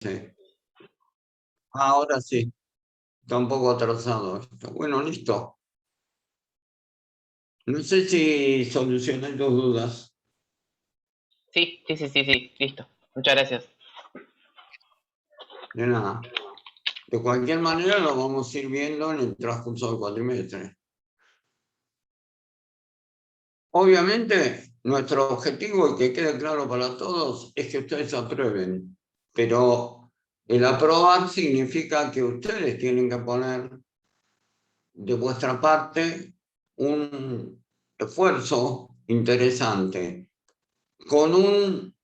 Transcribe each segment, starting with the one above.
Sí. Ahora sí, está un poco atrasado esto. Bueno, listo. No sé si solucioné tus dudas. Sí, sí, sí, sí, sí, listo. Muchas gracias. De nada. De cualquier manera lo vamos a ir viendo en el transcurso del cuatrimestre. Obviamente, nuestro objetivo, y que quede claro para todos, es que ustedes aprueben. Pero el aprobar significa que ustedes tienen que poner de vuestra parte un esfuerzo interesante con un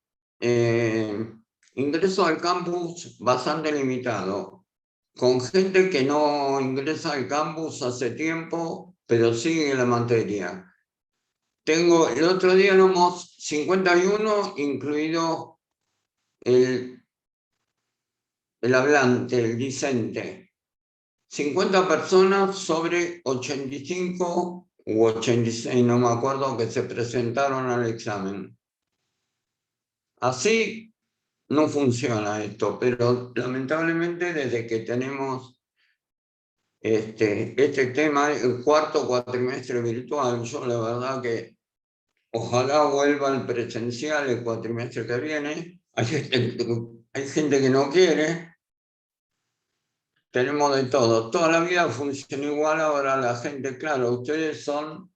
ingreso al campus bastante limitado, con gente que no ingresa al campus hace tiempo, pero sigue la materia. El otro día éramos 51, incluido el, el hablante, el discente. 50 personas sobre 85 u 86, no me acuerdo, que se presentaron al examen. Así no funciona esto, pero lamentablemente desde que tenemos este tema, el cuarto cuatrimestre virtual, yo la verdad que ojalá vuelva al presencial el cuatrimestre que viene. Hay gente que no quiere, tenemos de todo. Toda la vida funciona igual, ahora la gente, claro, ustedes son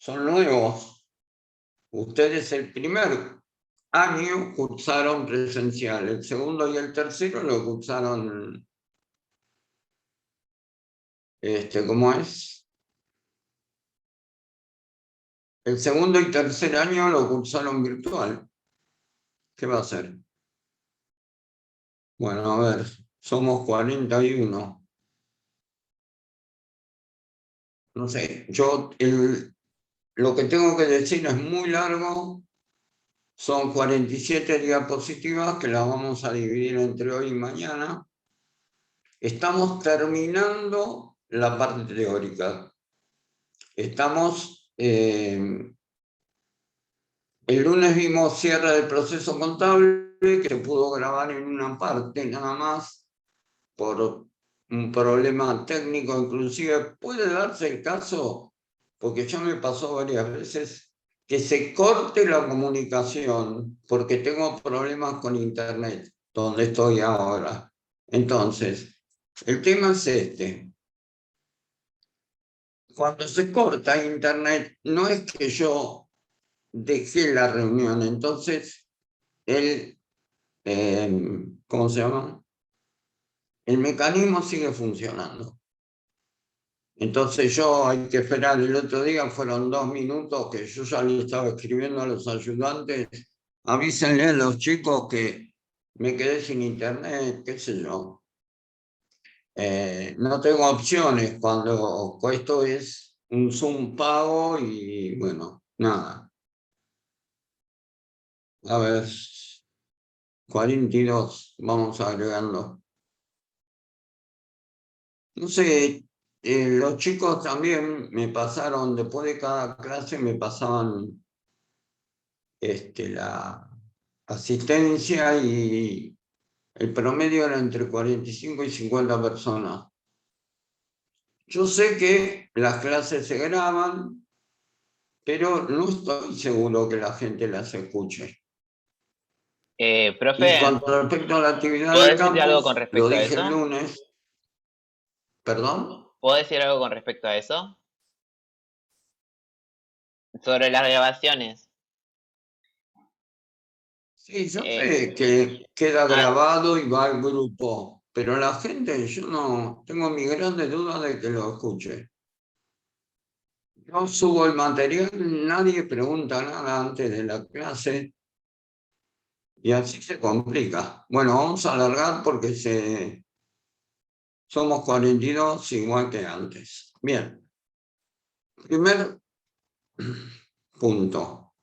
nuevos. Ustedes el primer año cursaron presencial, el segundo y el tercero lo cursaron, ¿cómo es? El segundo y tercer año lo cursaron virtual. ¿Qué va a hacer? Bueno, a ver, somos 41. No sé, lo que tengo que decir es muy largo. Son 47 diapositivas que las vamos a dividir entre hoy y mañana. Estamos terminando la parte teórica. El lunes vimos cierre del proceso contable, que se pudo grabar en una parte nada más por un problema técnico. Inclusive puede darse el caso, porque ya me pasó varias veces, que se corte la comunicación porque tengo problemas con internet, donde estoy ahora. Entonces, el tema es este. Cuando se corta internet, no es que yo dejé la reunión, entonces ¿cómo se llama? El mecanismo sigue funcionando. Entonces hay que esperar. El otro día fueron 2 minutos que yo ya le estaba escribiendo a los ayudantes: avísenle a los chicos que me quedé sin internet, qué sé yo. No tengo opciones cuando esto es un Zoom pago y bueno, nada. A ver, 42, vamos agregando. No sé, los chicos también me pasaron, después de cada clase me pasaban la asistencia, y el promedio era entre 45 y 50 personas. Yo sé que las clases se graban, pero no estoy seguro que la gente las escuche. Y Profe, con respecto a la actividad ¿puedo del decirte algo con campus, lo respecto a dije el eso? lunes, perdón. ¿Puedo decir algo con respecto a eso? Sobre las grabaciones. Sí, yo Eh, sé que queda ah, grabado y va al grupo, pero la gente, yo no tengo mi grande duda de que lo escuche. Yo subo el material, nadie pregunta nada antes de la clase y así se complica. Bueno, vamos a alargar porque somos 42 igual que antes. Bien, primer punto.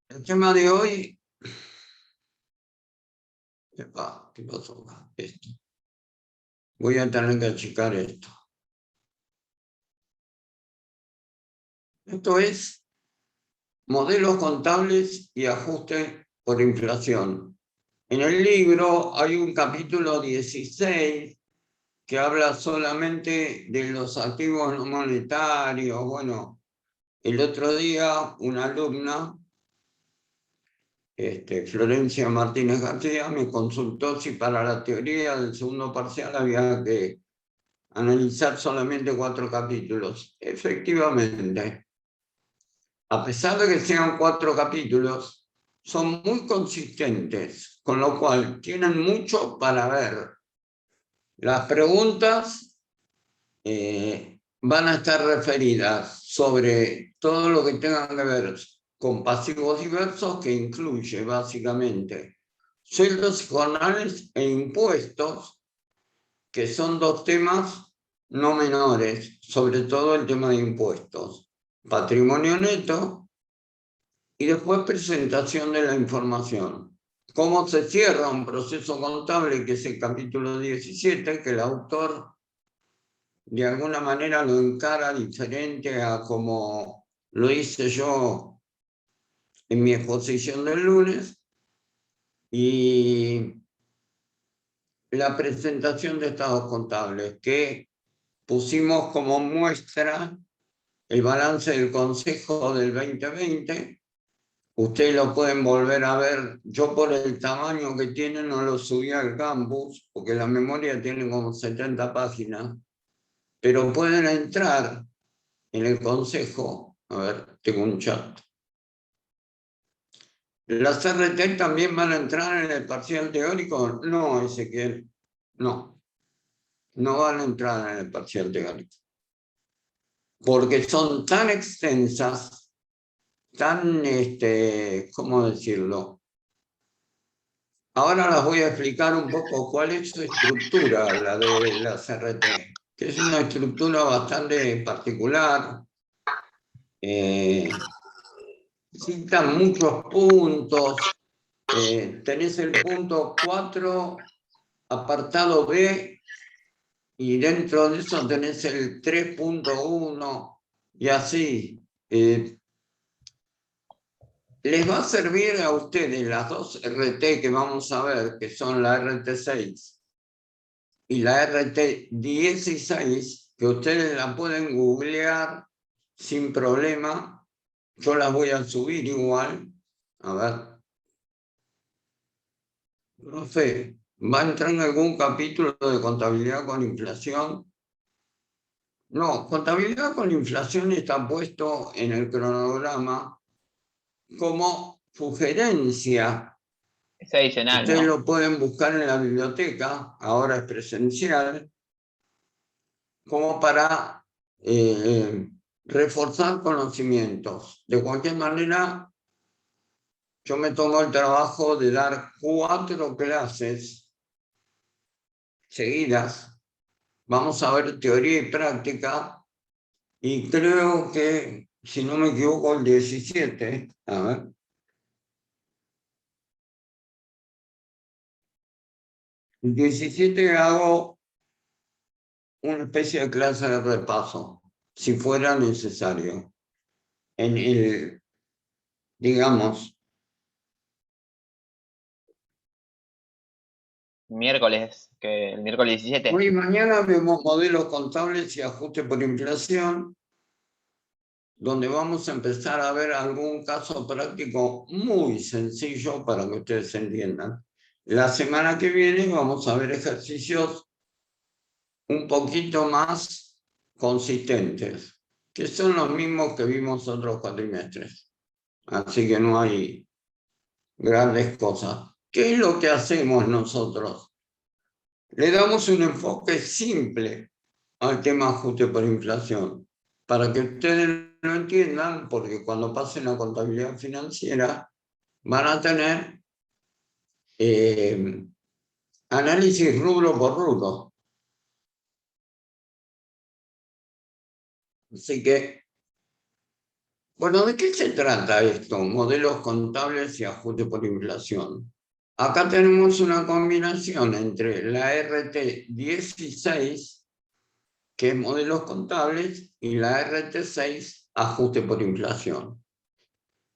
El tema de hoy. ¿Qué pasó acá? Esto. Voy a tener que achicar esto. Esto es modelos contables y ajuste por inflación. En el libro hay un capítulo 16 que habla solamente de los activos no monetarios. Bueno, el otro día una alumna, Florencia Martínez García, me consultó si para la teoría del segundo parcial había que analizar solamente 4 capítulos. Efectivamente, a pesar de que sean 4 capítulos, son muy consistentes, con lo cual tienen mucho para ver. Las preguntas van a estar referidas sobre todo lo que tenga que ver con pasivos diversos, que incluye básicamente sueldos y jornales e impuestos, que son 2 temas no menores, sobre todo el tema de impuestos, patrimonio neto y después presentación de la información. Cómo se cierra un proceso contable, que es el capítulo 17, que el autor de alguna manera lo encara diferente a como lo hice yo en mi exposición del lunes, y la presentación de estados contables, que pusimos como muestra el balance del Consejo del 2020. Ustedes lo pueden volver a ver. Yo, por el tamaño que tiene, no lo subí al campus, porque la memoria tiene como 70 páginas, pero pueden entrar en el Consejo. A ver, tengo un chat. ¿Las RT también van a entrar en el parcial teórico? No, Ezequiel, no. No van a entrar en el parcial teórico, porque son tan extensas, tan, ¿cómo decirlo? Ahora las voy a explicar un poco cuál es su estructura, la de la CRT, que es una estructura bastante particular. Citan muchos puntos. Tenés el punto 4, apartado B, y dentro de eso tenés el 3.1, y así. Les va a servir a ustedes las 2 RT que vamos a ver, que son la RT6 y la RT16, que ustedes la pueden googlear sin problema. Yo las voy a subir igual. A ver. No sé, ¿va a entrar en algún capítulo de contabilidad con inflación? No, contabilidad con inflación está puesto en el cronograma como sugerencia. Es adicional, Ustedes ¿no? lo pueden buscar en la biblioteca, ahora es presencial, como para reforzar conocimientos. De cualquier manera, yo me tomo el trabajo de dar 4 clases seguidas. Vamos a ver teoría y práctica, y creo que, si no me equivoco, el 17, a ver. El 17 hago una especie de clase de repaso, si fuera necesario. En el, digamos, El miércoles 17. hoy y mañana vemos modelos contables y ajuste por inflación, donde vamos a empezar a ver algún caso práctico muy sencillo para que ustedes entiendan. La semana que viene vamos a ver ejercicios un poquito más consistentes, que son los mismos que vimos otros cuatrimestres. Así que no hay grandes cosas. ¿Qué es lo que hacemos nosotros? Le damos un enfoque simple al tema ajuste por inflación, para que ustedes lo entiendan, porque cuando pasen a contabilidad financiera van a tener análisis rubro por rubro. Así que, bueno, ¿de qué se trata esto? Modelos contables y ajuste por inflación. Acá tenemos una combinación entre la RT16, que es modelos contables, y la RT6, ajuste por inflación.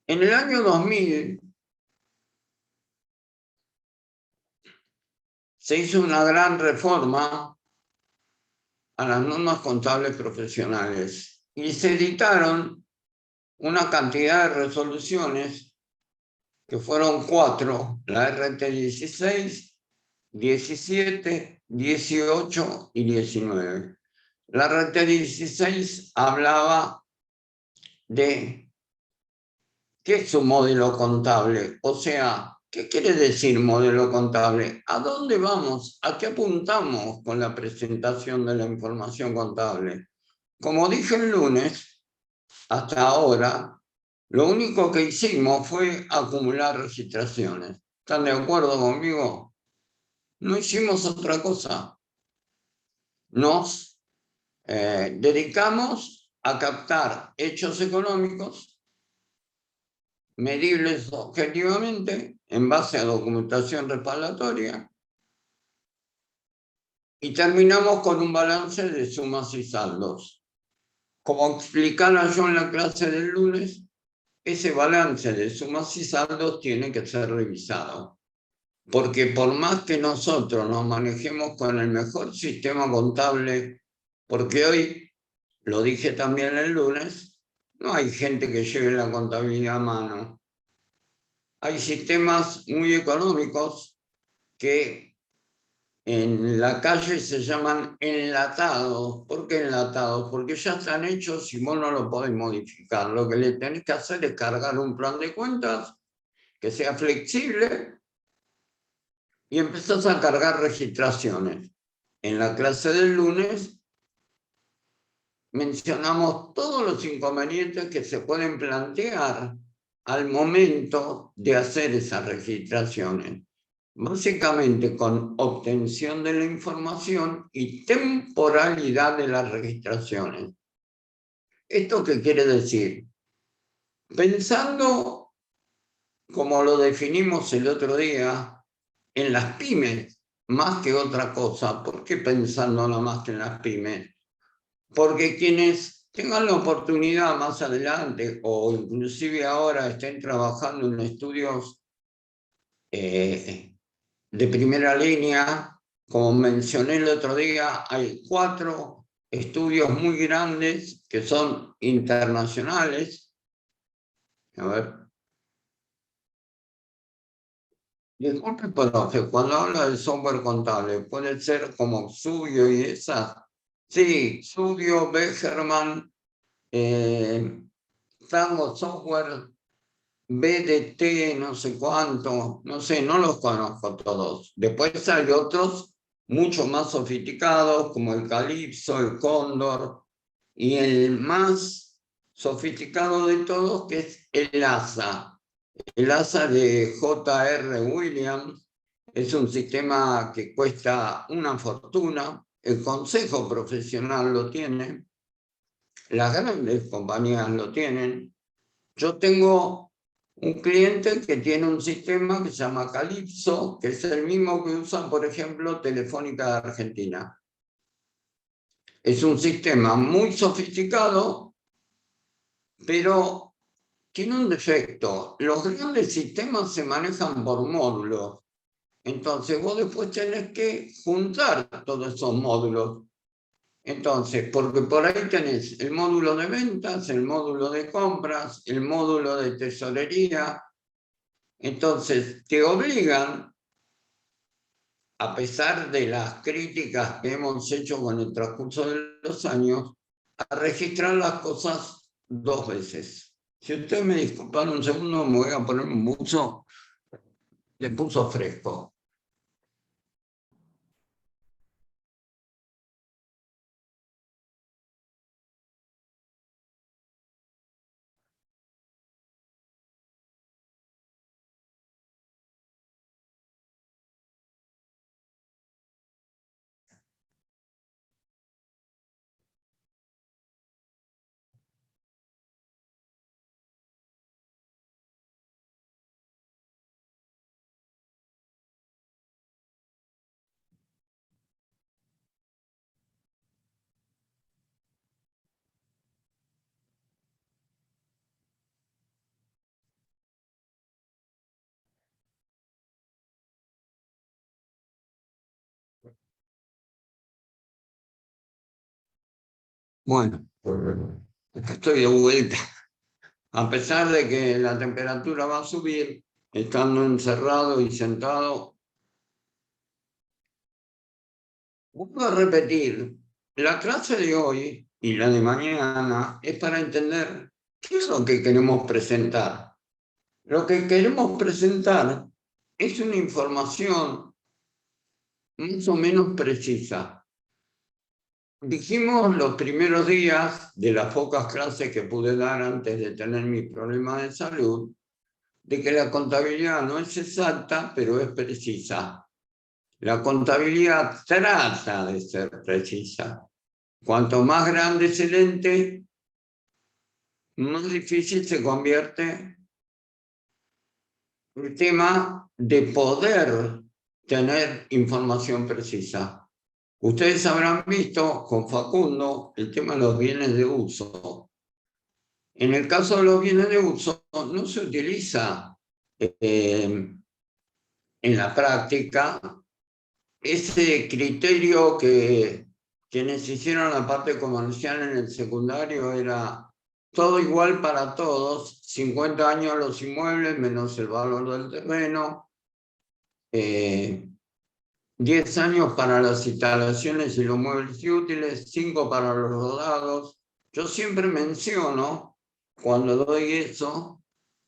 En el año 2000, se hizo una gran reforma a las normas contables profesionales y se editaron una cantidad de resoluciones que fueron 4, la RT 16, 17, 18 y 19. La RT 16 hablaba de qué es un modelo contable, o sea, ¿qué quiere decir modelo contable? ¿A dónde vamos? ¿A qué apuntamos con la presentación de la información contable? Como dije el lunes, hasta ahora, lo único que hicimos fue acumular registraciones. ¿Están de acuerdo conmigo? No hicimos otra cosa. Nos dedicamos a captar hechos económicos medibles objetivamente en base a documentación respaldatoria y terminamos con un balance de sumas y saldos. Como explicaba yo en la clase del lunes, ese balance de sumas y saldos tiene que ser revisado, porque por más que nosotros nos manejemos con el mejor sistema contable, porque hoy, lo dije también el lunes, no hay gente que lleve la contabilidad a mano. Hay sistemas muy económicos que en la calle se llaman enlatados. ¿Por qué enlatados? Porque ya están hechos y vos no lo podés modificar. Lo que le tenés que hacer es cargar un plan de cuentas que sea flexible y empezás a cargar registraciones. En la clase del lunes mencionamos todos los inconvenientes que se pueden plantear al momento de hacer esas registraciones. Básicamente con obtención de la información y temporalidad de las registraciones. ¿Esto qué quiere decir? Pensando, como lo definimos el otro día, en las pymes, más que otra cosa. ¿Por qué pensando nada más que en las pymes? Porque quienes tengan la oportunidad más adelante o inclusive ahora estén trabajando en estudios de primera línea, como mencioné el otro día, hay 4 estudios muy grandes que son internacionales. A ver. Disculpe, profe, cuando habla de software contable, puede ser como Studio y esas. Sí, Studio, Becherman, Tango Software, BDT, no sé cuánto, no sé, no los conozco todos. Después hay otros mucho más sofisticados, como el Calypso, el Cóndor, y el más sofisticado de todos, que es el ASA. El ASA de J.R. Williams es un sistema que cuesta una fortuna, el Consejo Profesional lo tiene, las grandes compañías lo tienen. Yo tengo un cliente que tiene un sistema que se llama Calypso, que es el mismo que usa, por ejemplo, Telefónica de Argentina. Es un sistema muy sofisticado, pero tiene un defecto. Los grandes sistemas se manejan por módulos. Entonces vos después tenés que juntar todos esos módulos. Entonces, porque por ahí tenés el módulo de ventas, el módulo de compras, el módulo de tesorería. Entonces, te obligan, a pesar de las críticas que hemos hecho con el transcurso de los años, a registrar las cosas 2 veces. Si ustedes me disculpan un segundo, me voy a poner un buzo, le puso fresco. Bueno, acá estoy de vuelta. A pesar de que la temperatura va a subir, estando encerrado y sentado, vuelvo a repetir, la clase de hoy y la de mañana es para entender qué es lo que queremos presentar. Lo que queremos presentar es una información más o menos precisa. Dijimos los primeros días de las pocas clases que pude dar antes de tener mi problema de salud, de que la contabilidad no es exacta, pero es precisa. La contabilidad trata de ser precisa. Cuanto más grande es el ente, más difícil se convierte el tema de poder tener información precisa. Ustedes habrán visto con Facundo el tema de los bienes de uso. En el caso de los bienes de uso, no se utiliza en la práctica ese criterio que quienes hicieron la parte comercial en el secundario era todo igual para todos, 50 años los inmuebles menos el valor del terreno, 10 años para las instalaciones y los muebles y útiles, 5 para los rodados. Yo siempre menciono, cuando doy eso,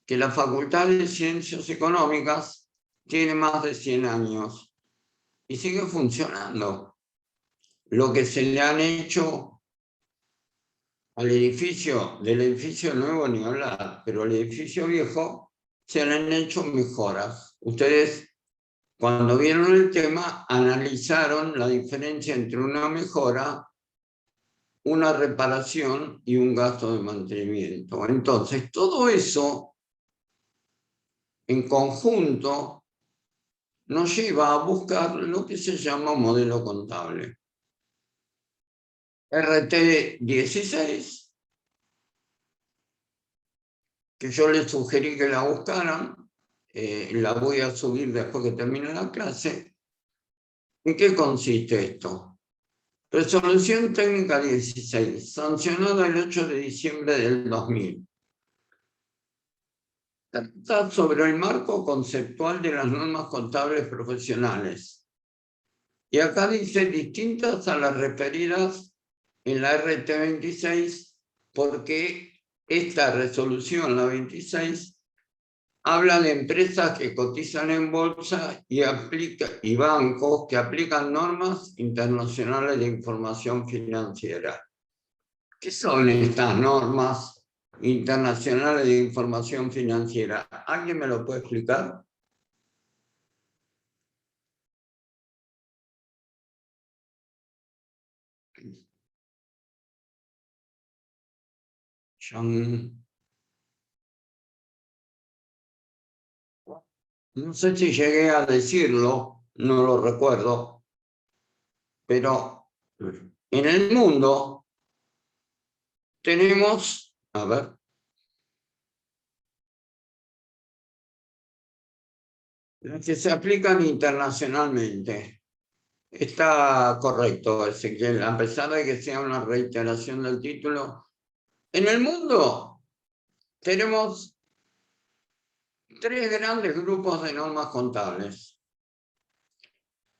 que la Facultad de Ciencias Económicas tiene más de 100 años y sigue funcionando. Lo que se le han hecho al edificio, del edificio nuevo ni hablar, pero al edificio viejo se le han hecho mejoras. Ustedes, cuando vieron el tema, analizaron la diferencia entre una mejora, una reparación y un gasto de mantenimiento. Entonces, todo eso en conjunto nos lleva a buscar lo que se llama modelo contable. RT16, que yo les sugerí que la buscaran, la voy a subir después que termine la clase. ¿En qué consiste esto? Resolución técnica 16, sancionada el 8 de diciembre del 2000. Trata sobre el marco conceptual de las normas contables profesionales. Y acá dice distintas a las referidas en la RT26, porque esta resolución, la 26, habla de empresas que cotizan en bolsa y bancos que aplican normas internacionales de información financiera. ¿Qué son estas normas internacionales de información financiera? ¿Alguien me lo puede explicar? No sé si llegué a decirlo, no lo recuerdo, pero en el mundo tenemos, a ver, las que se aplican internacionalmente. Está correcto, Ezequiel, a pesar de que sea una reiteración del título. En el mundo tenemos 3 grandes grupos de normas contables.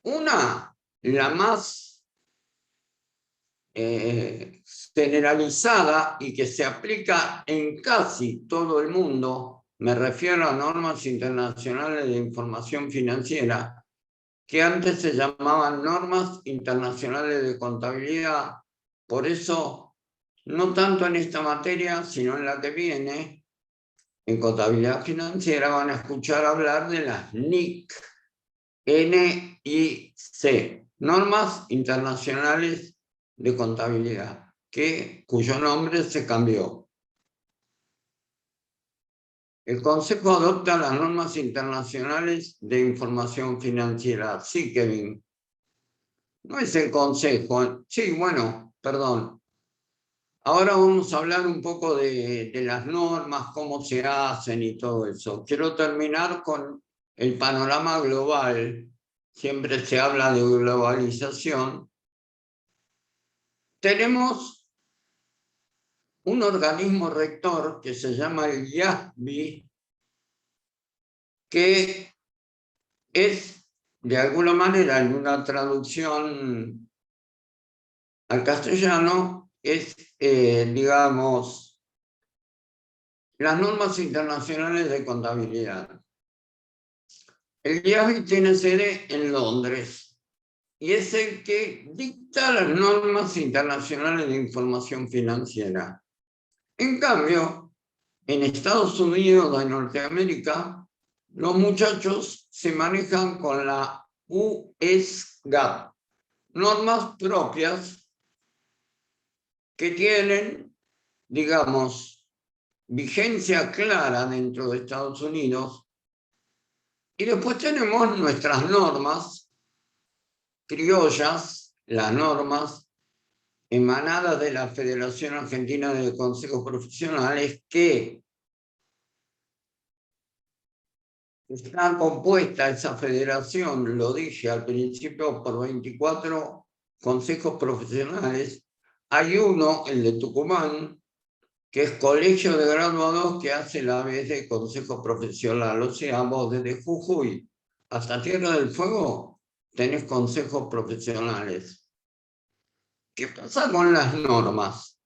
Una, la más generalizada y que se aplica en casi todo el mundo, me refiero a normas internacionales de información financiera, que antes se llamaban normas internacionales de contabilidad. Por eso, no tanto en esta materia, sino en la que viene, en contabilidad financiera, van a escuchar hablar de las NIC, NIC, normas internacionales de contabilidad, cuyo nombre se cambió. El Consejo adopta las normas internacionales de información financiera. Sí, Kevin. No es el Consejo. Sí, bueno, perdón. Ahora vamos a hablar un poco de las normas, cómo se hacen y todo eso. Quiero terminar con el panorama global. Siempre se habla de globalización. Tenemos un organismo rector que se llama el IASB, que es, de alguna manera, en una traducción al castellano, es, digamos, las normas internacionales de contabilidad. El IASB tiene sede en Londres y es el que dicta las normas internacionales de información financiera. En cambio, en Estados Unidos de Norteamérica, los muchachos se manejan con la US GAAP, normas propias que tienen, digamos, vigencia clara dentro de Estados Unidos. Y después tenemos nuestras normas criollas, las normas emanadas de la Federación Argentina de Consejos Profesionales, que está compuesta esa federación, lo dije al principio, por 24 consejos profesionales. Hay uno, el de Tucumán, que es colegio de graduados que hace la vez de consejo profesional. O sea, vos desde Jujuy hasta Tierra del Fuego tenés consejos profesionales. ¿Qué pasa con las normas?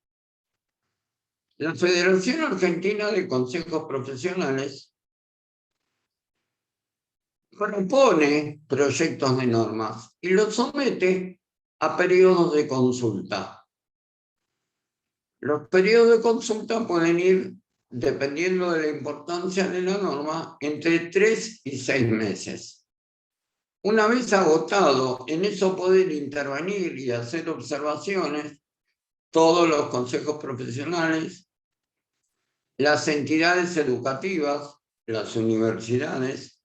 La Federación Argentina de Consejos Profesionales propone proyectos de normas y los somete a periodos de consulta. Los periodos de consulta pueden ir, dependiendo de la importancia de la norma, entre 3 y 6 meses. Una vez agotado, en eso pueden intervenir y hacer observaciones todos los consejos profesionales, las entidades educativas, las universidades,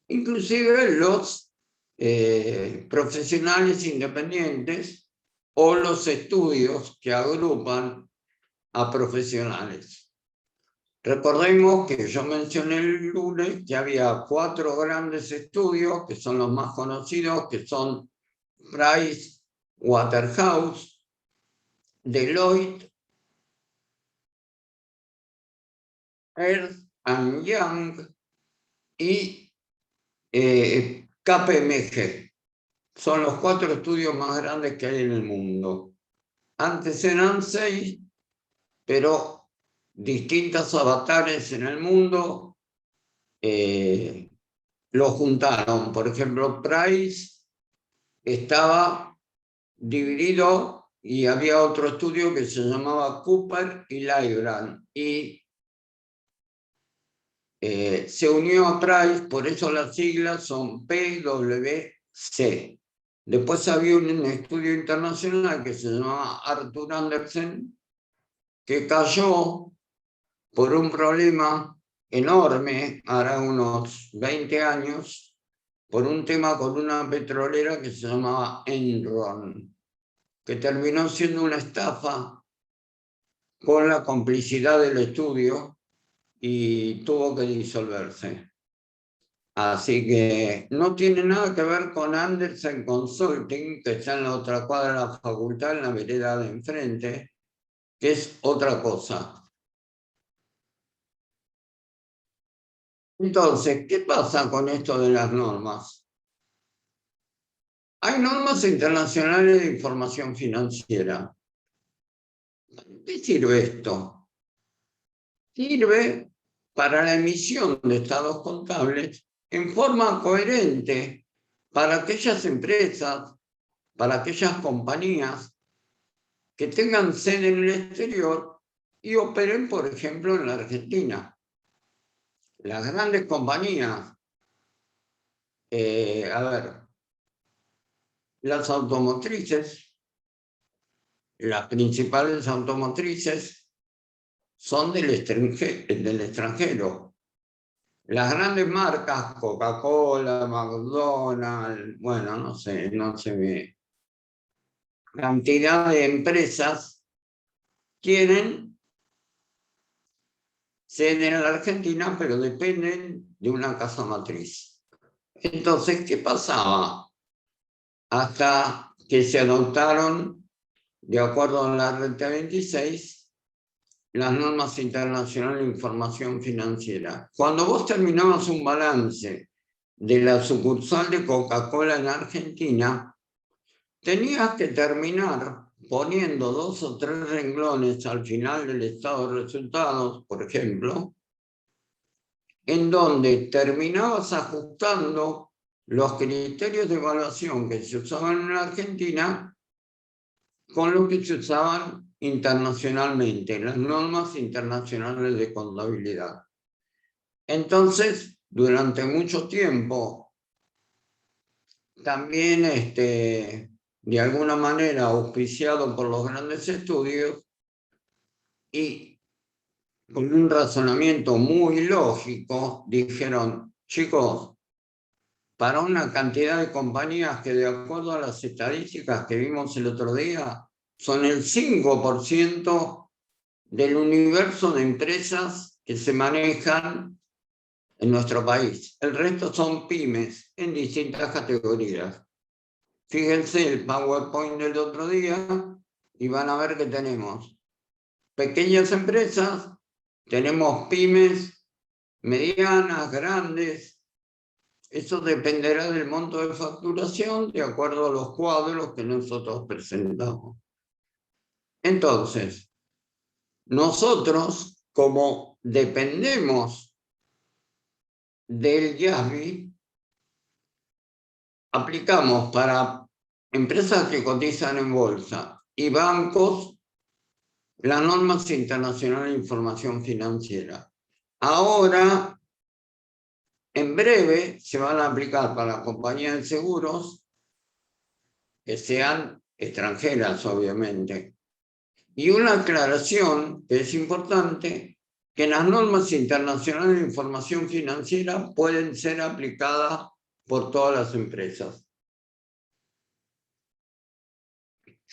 inclusive los profesionales independientes o los estudios que agrupan a profesionales. Recordemos que yo mencioné el lunes que había 4 grandes estudios, que son los más conocidos, que son Price Waterhouse, Deloitte, Ernst & Young y KPMG. Son los 4 estudios más grandes que hay en el mundo. Antes eran 6, pero distintos avatares en el mundo lo juntaron. Por ejemplo, Price estaba dividido y había otro estudio que se llamaba Cooper y Lybrand, y se unió a Price, por eso las siglas son PwC. Después había un estudio internacional que se llamaba Arthur Andersen, que cayó por un problema enorme, hará unos 20 años, por un tema con una petrolera que se llamaba Enron, que terminó siendo una estafa con la complicidad del estudio y tuvo que disolverse. Así que no tiene nada que ver con Andersen Consulting, que está en la otra cuadra de la facultad, en la vereda de enfrente, que es otra cosa. Entonces, ¿qué pasa con esto de las normas? Hay normas internacionales de información financiera. ¿Qué sirve esto? Sirve para la emisión de estados contables en forma coherente para aquellas empresas, para aquellas compañías que tengan sede en el exterior y operen, por ejemplo, en la Argentina. Las grandes compañías, las automotrices, las principales automotrices son del extranjero. Las grandes marcas, Coca-Cola, McDonald's, bueno, no se ve. Cantidad de empresas tienen sede en la Argentina, pero dependen de una casa matriz. Entonces, ¿qué pasaba? Hasta que se adoptaron, de acuerdo a la Renta 26, las normas internacionales de información financiera. Cuando vos terminabas un balance de la sucursal de Coca-Cola en Argentina, tenías que terminar poniendo 2 o 3 renglones al final del estado de resultados, por ejemplo, en donde terminabas ajustando los criterios de evaluación que se usaban en la Argentina con los que se usaban internacionalmente, las normas internacionales de contabilidad. Entonces, durante mucho tiempo, también de alguna manera auspiciado por los grandes estudios y con un razonamiento muy lógico, dijeron, chicos, para una cantidad de compañías que de acuerdo a las estadísticas que vimos el otro día, son el 5% del universo de empresas que se manejan en nuestro país. El resto son pymes en distintas categorías. Fíjense el PowerPoint del otro día y van a ver que tenemos pequeñas empresas, tenemos pymes medianas, grandes. Eso dependerá del monto de facturación de acuerdo a los cuadros que nosotros presentamos. Entonces, nosotros, como dependemos del IASB, aplicamos para empresas que cotizan en bolsa y bancos las normas internacionales de información financiera. Ahora, en breve, se van a aplicar para compañías de seguros que sean extranjeras, obviamente. Y una aclaración que es importante, que las normas internacionales de información financiera pueden ser aplicadas por todas las empresas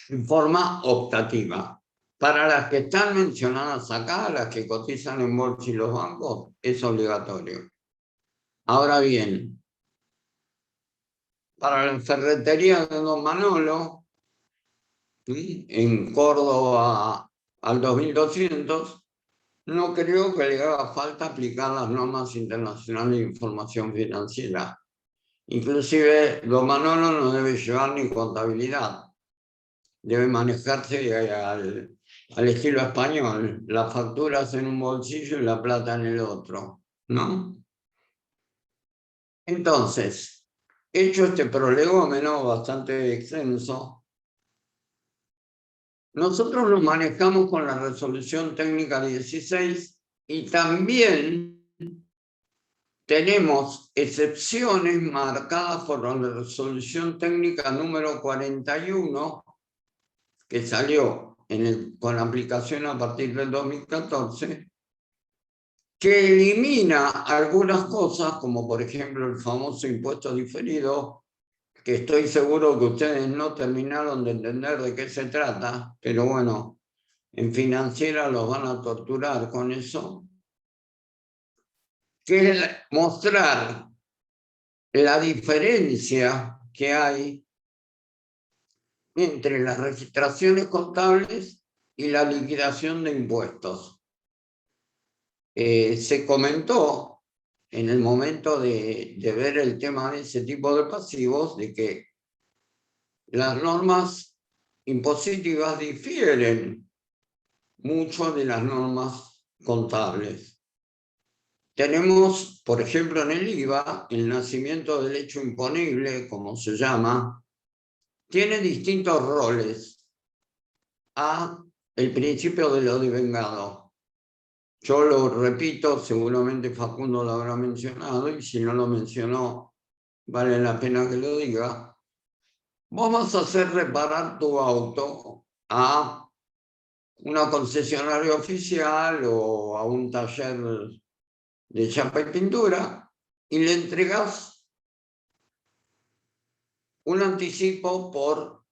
en forma optativa. Para las que están mencionadas acá, las que cotizan en bolsa y los bancos, es obligatorio. Ahora bien, para la ferretería de Don Manolo, ¿sí?, en Córdoba al 2200, no creo que le haga falta aplicar las normas internacionales de información financiera. Inclusive, Don Manolo no debe llevar ni contabilidad. Debe manejarse al estilo español. Las facturas en un bolsillo y la plata en el otro, ¿no? Entonces, hecho este prolegómeno bastante extenso, nosotros lo manejamos con la resolución técnica 16 y también tenemos excepciones marcadas por la resolución técnica número 41, que salió con aplicación a partir del 2014, que elimina algunas cosas, como por ejemplo el famoso impuesto diferido, que estoy seguro que ustedes no terminaron de entender de qué se trata, pero bueno, en financiera los van a torturar con eso, que es mostrar la diferencia que hay entre las registraciones contables y la liquidación de impuestos. Se comentó en el momento de ver el tema de ese tipo de pasivos, de que las normas impositivas difieren mucho de las normas contables. Tenemos, por ejemplo, en el IVA, el nacimiento del hecho imponible, como se llama, tiene distintos roles a el principio de lo devengado. Yo lo repito, seguramente Facundo lo habrá mencionado, y si no lo mencionó, vale la pena que lo diga. Vos vas a hacer reparar tu auto a una concesionaria oficial o a un taller de chapa y pintura y le entregas un anticipo por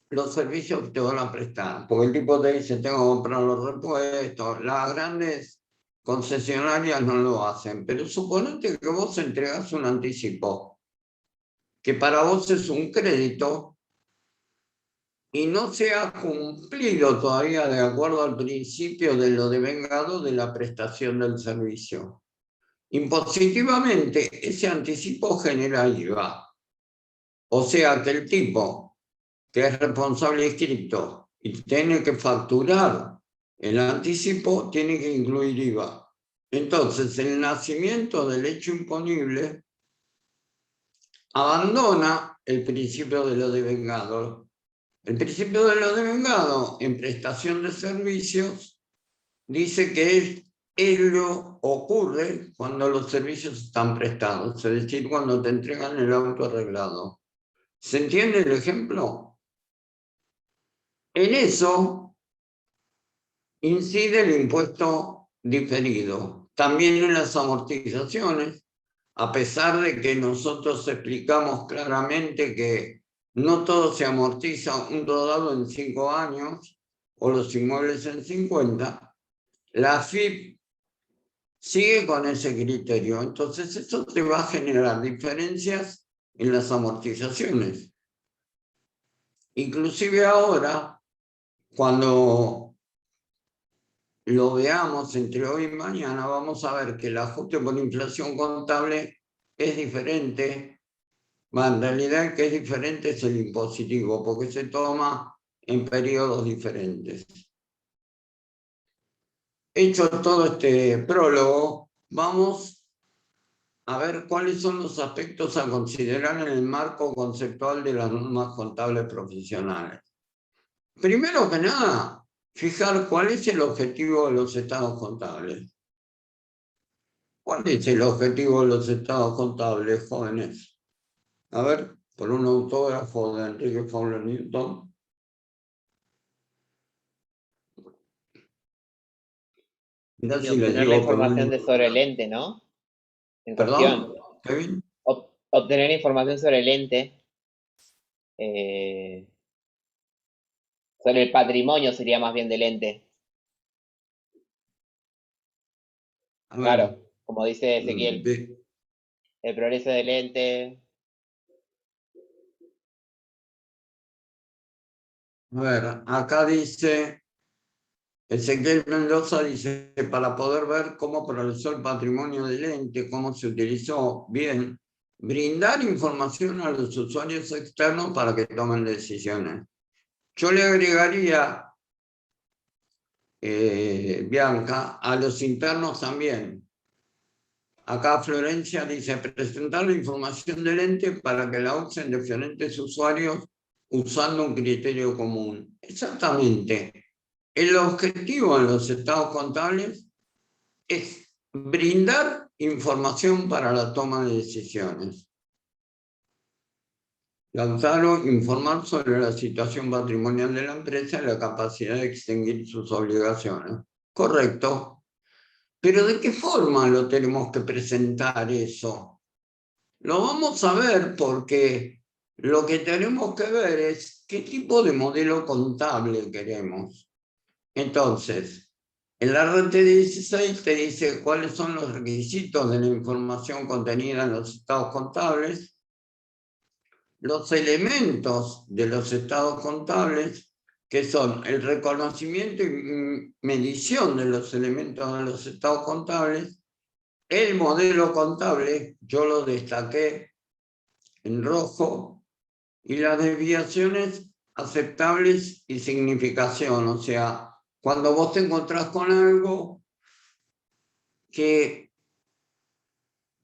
los servicios que te van a prestar. Porque el tipo te dice, tengo que comprar los repuestos. Las grandes concesionarias no lo hacen, pero suponete que vos entregas un anticipo, que para vos es un crédito, y no se ha cumplido todavía de acuerdo al principio de lo devengado de la prestación del servicio. Impositivamente, ese anticipo genera IVA. O sea que el tipo que es responsable inscrito y tiene que facturar el anticipo, tiene que incluir IVA. Entonces, el nacimiento del hecho imponible abandona el principio de lo devengado. El principio de lo devengado en prestación de servicios dice que ello ocurre cuando los servicios están prestados, es decir, cuando te entregan el auto arreglado. ¿Se entiende el ejemplo? En eso incide el impuesto diferido, también en las amortizaciones, a pesar de que nosotros explicamos claramente que no todo se amortiza un dado en 5 años o los inmuebles en 50, la AFIP sigue con ese criterio. Entonces esto te va a generar diferencias en las amortizaciones. Inclusive ahora, cuando lo veamos entre hoy y mañana, vamos a ver que el ajuste por inflación contable es diferente. En realidad el que es diferente es el impositivo, porque se toma en periodos diferentes. Hecho todo este prólogo, vamos a ver cuáles son los aspectos a considerar en el marco conceptual de las normas contables profesionales. Primero que nada, fijar cuál es el objetivo de los estados contables. ¿Cuál es el objetivo de los estados contables, jóvenes? A ver, por un autógrafo de Enrique Fowler Newton. Mirá Y si les obtener la digo con un información libro sobre el blanco. ente, ¿no? En ¿Perdón, cuestión. Kevin? Obtener información sobre el ente, eh, sobre el patrimonio sería más bien del ente. A Claro, ver, como dice Ezequiel, el progreso del ente. acá dice, Ezequiel Mendoza dice, para poder ver cómo progresó el patrimonio del ente, cómo se utilizó bien, brindar información a los usuarios externos para que tomen decisiones. Yo le agregaría, Bianca, a los internos también. Acá Florencia dice, presentar la información del ente para que la usen diferentes usuarios usando un criterio común. Exactamente. El objetivo en los estados contables es brindar información para la toma de decisiones. Lautaro, informar sobre la situación patrimonial de la empresa y la capacidad de extinguir sus obligaciones. Correcto. Pero ¿de qué forma lo tenemos que presentar eso? Lo vamos a ver porque lo que tenemos que ver es qué tipo de modelo contable queremos. Entonces, el RT16 te dice cuáles son los requisitos de la información contenida en los estados contables, los elementos de los estados contables, que son el reconocimiento y medición de los elementos de los estados contables, el modelo contable, yo lo destaqué en rojo, y las desviaciones aceptables y significación, o sea, cuando vos te encontrás con algo que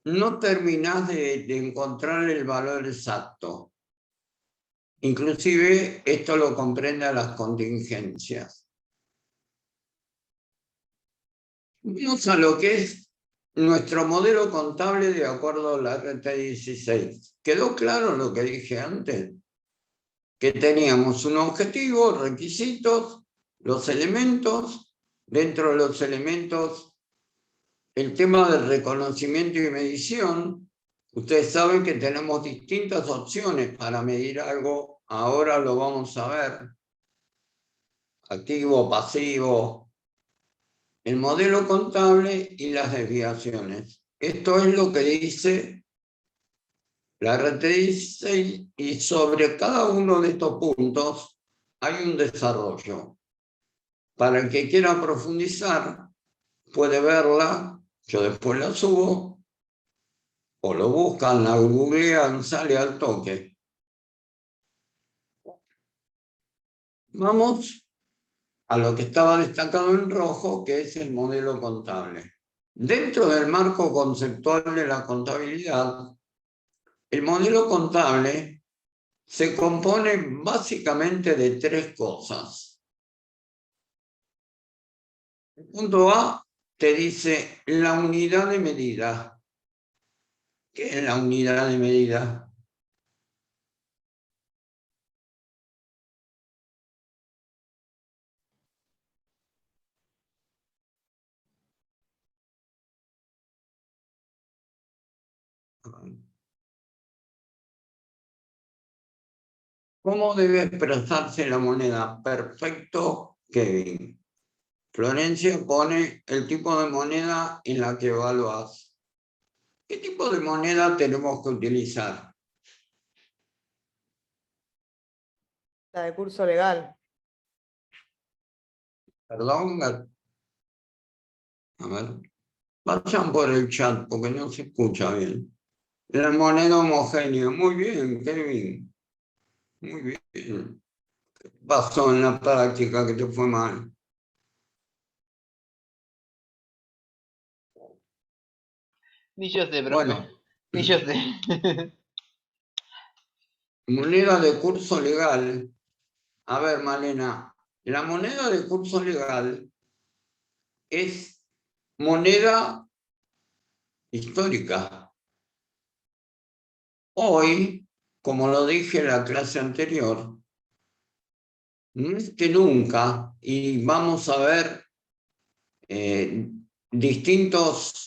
no terminás de encontrar el valor exacto. Inclusive esto lo comprende a las contingencias. Vamos a lo que es nuestro modelo contable de acuerdo a la RT16. ¿Quedó claro lo que dije antes? Que teníamos un objetivo, requisitos, los elementos, dentro de los elementos el tema del reconocimiento y medición. Ustedes saben que tenemos distintas opciones para medir algo, ahora lo vamos a ver, activo, pasivo, el modelo contable y las desviaciones. Esto es lo que dice la RT16 y sobre cada uno de estos puntos hay un desarrollo. Para el que quiera profundizar, puede verla, yo después la subo, o lo buscan, la googlean, sale al toque. Vamos a lo que estaba destacado en rojo, que es el modelo contable. Dentro del marco conceptual de la contabilidad, el modelo contable se compone básicamente de tres cosas. El punto A te dice la unidad de medida. ¿Qué es la unidad de medida? ¿Cómo debe expresarse la moneda? Perfecto, Kevin. Florencia pone el tipo de moneda en la que evalúas. ¿Qué tipo de moneda tenemos que utilizar? La de curso legal. Perdón, a ver, vayan por el chat porque no se escucha bien. La moneda homogénea. Muy bien, Kevin. Muy bien. ¿Qué pasó en la práctica que te fue mal? Ni yo sé, profe. Bueno, Ni yo sé. moneda de curso legal. A ver, Malena, la moneda de curso legal es moneda histórica. Hoy, como lo dije en la clase anterior, más que nunca, y vamos a ver distintos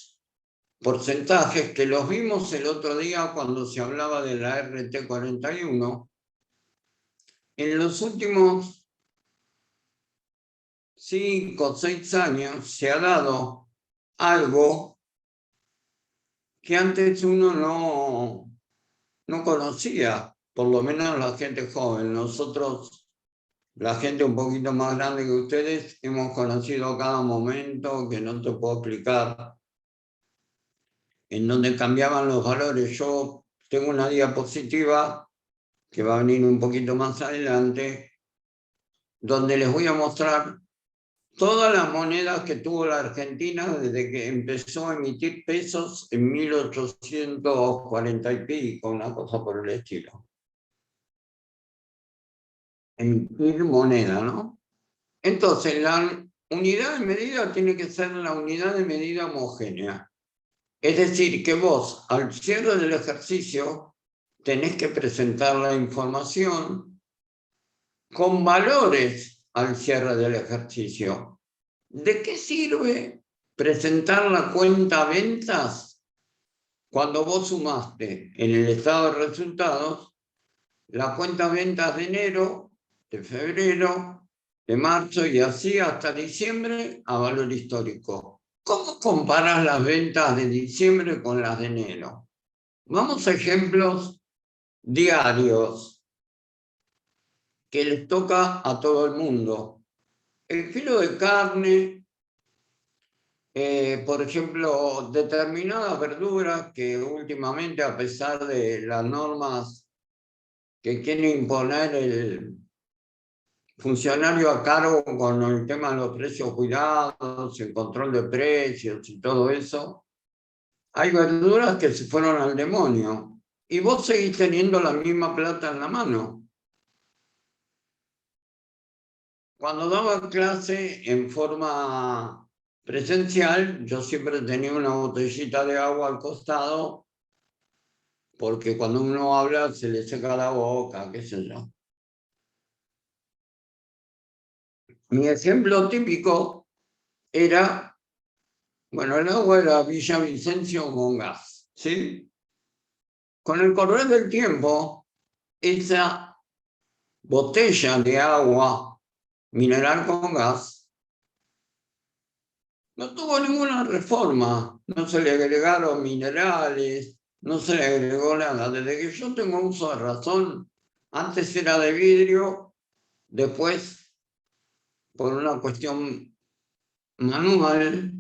porcentajes que los vimos el otro día cuando se hablaba de la RT41, en los últimos 5 o 6 años se ha dado algo que antes uno no conocía, por lo menos la gente joven. Nosotros, la gente un poquito más grande que ustedes, hemos conocido cada momento que no te puedo explicar, en donde cambiaban los valores. Yo tengo una diapositiva que va a venir un poquito más adelante, donde les voy a mostrar todas las monedas que tuvo la Argentina desde que empezó a emitir pesos en 1840 y pico, una cosa por el estilo. Emitir moneda, ¿no? Entonces, la unidad de medida tiene que ser la unidad de medida homogénea. Es decir, que vos, al cierre del ejercicio, tenés que presentar la información con valores al cierre del ejercicio. ¿De qué sirve presentar la cuenta ventas cuando vos sumaste en el estado de resultados la cuenta ventas de enero, de febrero, de marzo y así hasta diciembre a valor histórico? ¿Cómo comparas las ventas de diciembre con las de enero? Vamos a ejemplos diarios que les toca a todo el mundo. El kilo de carne, por ejemplo, determinadas verduras que últimamente, a pesar de las normas que quiere imponer el funcionario a cargo con el tema de los precios cuidados, el control de precios y todo eso, hay verduras que se fueron al demonio y vos seguís teniendo la misma plata en la mano. Cuando daba clase en forma presencial, yo siempre tenía una botellita de agua al costado, porque cuando uno habla se le seca la boca, qué sé yo. Mi ejemplo típico era, bueno, el agua era Villavicencio con gas, ¿sí? Con el correr del tiempo, esa botella de agua mineral con gas no tuvo ninguna reforma, no se le agregaron minerales, no se le agregó nada. Desde que yo tengo uso de razón, antes era de vidrio Después, por una cuestión manual,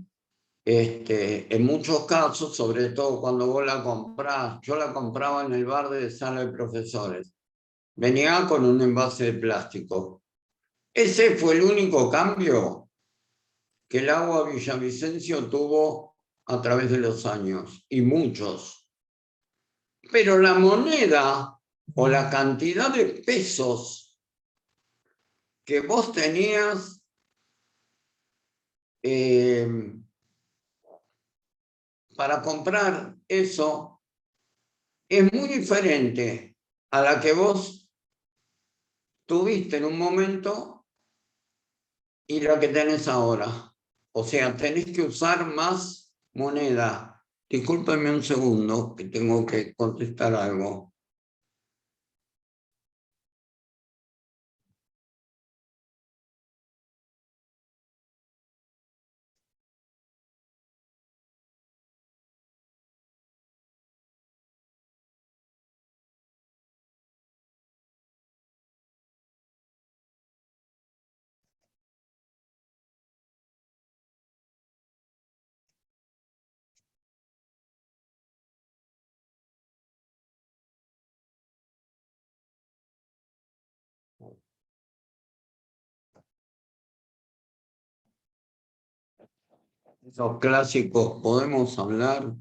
en muchos casos, sobre todo cuando vos la comprás, yo la compraba en el bar de sala de profesores, venía con un envase de plástico. Ese fue el único cambio que el agua Villavicencio tuvo a través de los años, y muchos. Pero la moneda o la cantidad de pesos que vos tenías para comprar eso es muy diferente a la que vos tuviste en un momento y la que tenés ahora. O sea, tenés que usar más moneda. Discúlpenme un segundo, que tengo que contestar algo. Esos clásicos podemos hablar.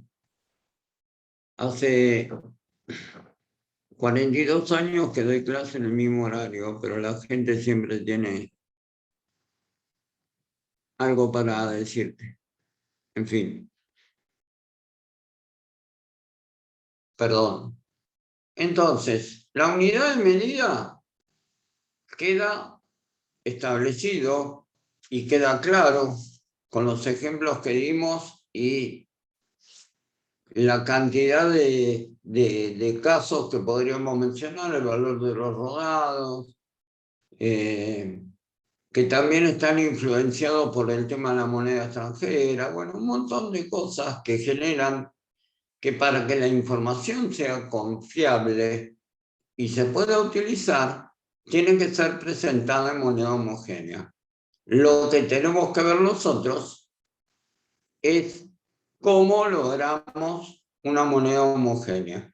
Hace 42 años que doy clase en el mismo horario, pero la gente siempre tiene algo para decirte. En fin, perdón. Entonces, la unidad de medida queda establecido y queda claro con los ejemplos que dimos y la cantidad de casos que podríamos mencionar, el valor de los rodados, que también están influenciados por el tema de la moneda extranjera, bueno, un montón de cosas que generan que para que la información sea confiable y se pueda utilizar, tiene que ser presentada en moneda homogénea. Lo que tenemos que ver nosotros es cómo logramos una moneda homogénea.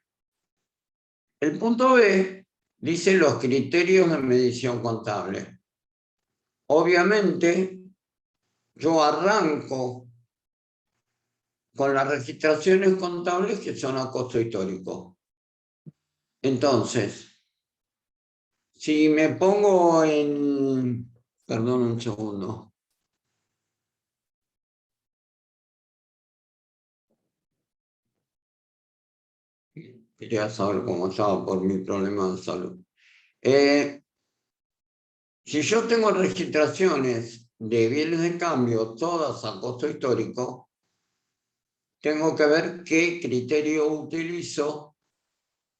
El punto B dice los criterios de medición contable. Obviamente, yo arranco con las registraciones contables que son a costo histórico. Entonces, si me pongo en... Perdón un segundo. Quería saber cómo estaba por mi problema de salud. Si yo tengo registraciones de bienes de cambio, todas a costo histórico, tengo que ver qué criterio utilizo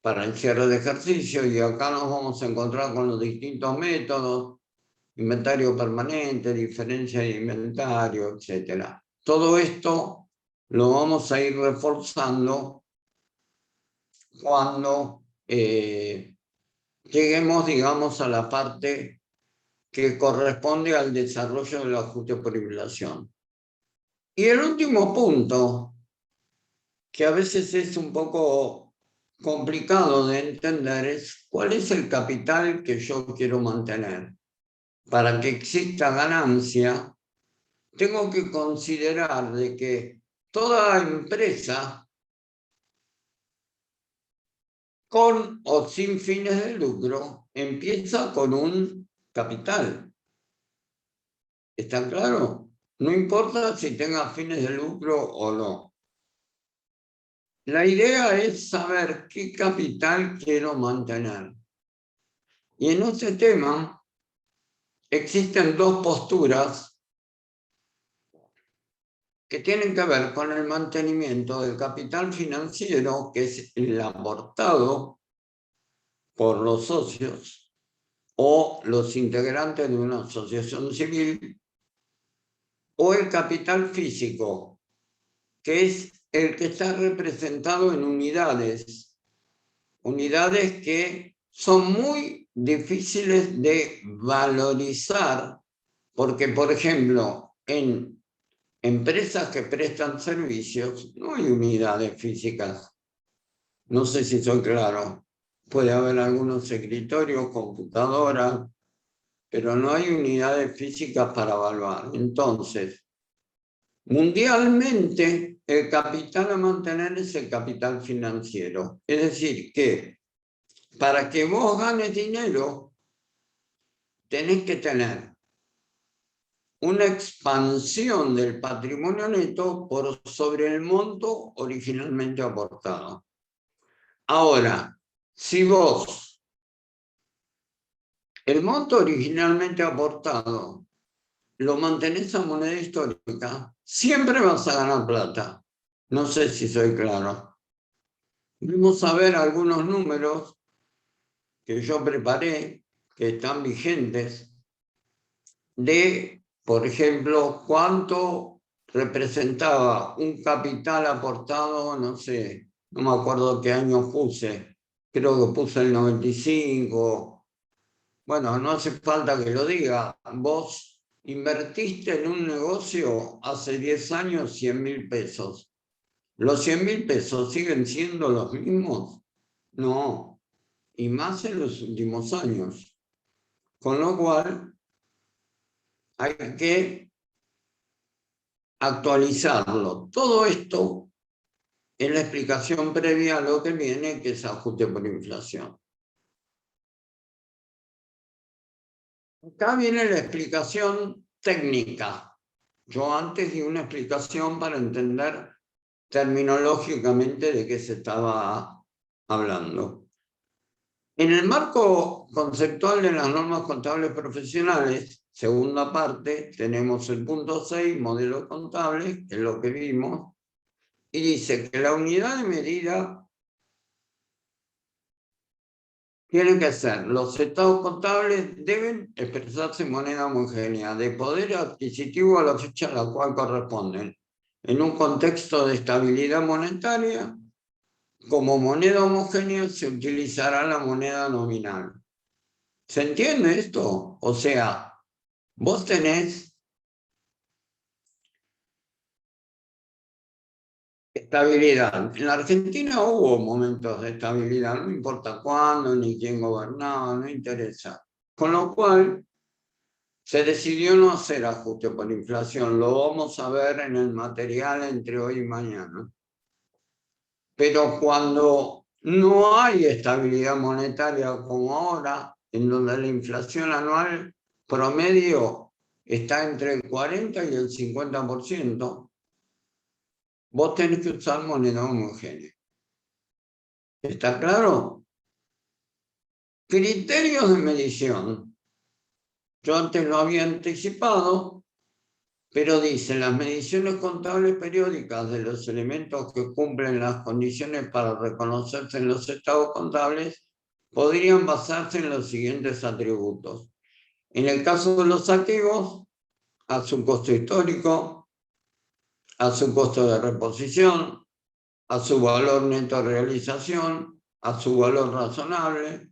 para el cierre de ejercicio, y acá nos vamos a encontrar con los distintos métodos, inventario permanente, diferencia de inventario, etc. Todo esto lo vamos a ir reforzando cuando lleguemos, digamos, a la parte que corresponde al desarrollo del ajuste por inflación. Y el último punto, que a veces es un poco complicado de entender, es cuál es el capital que yo quiero mantener. Para que exista ganancia, tengo que considerar de que toda empresa, con o sin fines de lucro, empieza con un capital. ¿Está claro? No importa si tenga fines de lucro o no. La idea es saber qué capital quiero mantener. Y en este tema existen dos posturas que tienen que ver con el mantenimiento del capital financiero, que es el aportado por los socios o los integrantes de una asociación civil, o el capital físico, que es el que está representado en unidades que son muy difíciles de valorizar porque, por ejemplo, en empresas que prestan servicios no hay unidades físicas. No sé si soy claro. Puede haber algunos escritorios, computadoras, pero no hay unidades físicas para evaluar. Entonces, mundialmente, el capital a mantener es el capital financiero. Es decir, que para que vos ganes dinero, tenés que tener una expansión del patrimonio neto por sobre el monto originalmente aportado. Ahora, si vos, el monto originalmente aportado, lo mantenés a moneda histórica, siempre vas a ganar plata. No sé si soy claro. Vamos a ver algunos números que yo preparé, que están vigentes, de, por ejemplo, cuánto representaba un capital aportado, no sé, no me acuerdo qué año puse, creo que puse el 95. Bueno, no hace falta que lo diga. Vos invertiste en un negocio hace 10 años 100.000 pesos. ¿Los 100.000 pesos siguen siendo los mismos? No, y más en los últimos años. Con lo cual, hay que actualizarlo. Todo esto es la explicación previa a lo que viene, que es ajuste por inflación. Acá viene la explicación técnica. Yo antes di una explicación para entender terminológicamente de qué se estaba hablando. En el marco conceptual de las normas contables profesionales, segunda parte, tenemos el punto 6, modelo contable, que es lo que vimos, y dice que la unidad de medida tiene que ser, los estados contables deben expresarse en moneda homogénea, de poder adquisitivo a la fecha a la cual corresponden, en un contexto de estabilidad monetaria. Como moneda homogénea se utilizará la moneda nominal. ¿Se entiende esto? O sea, vos tenés estabilidad. En la Argentina hubo momentos de estabilidad, no importa cuándo ni quién gobernaba, no interesa. Con lo cual, se decidió no hacer ajuste por inflación. Lo vamos a ver en el material entre hoy y mañana. Pero cuando no hay estabilidad monetaria como ahora, en donde la inflación anual promedio está entre el 40 y el 50%, vos tenés que usar moneda homogénea. ¿Está claro? Criterios de medición. Yo antes lo había anticipado, pero dice, las mediciones contables periódicas de los elementos que cumplen las condiciones para reconocerse en los estados contables podrían basarse en los siguientes atributos. En el caso de los activos, a su costo histórico, a su costo de reposición, a su valor neto de realización, a su valor razonable,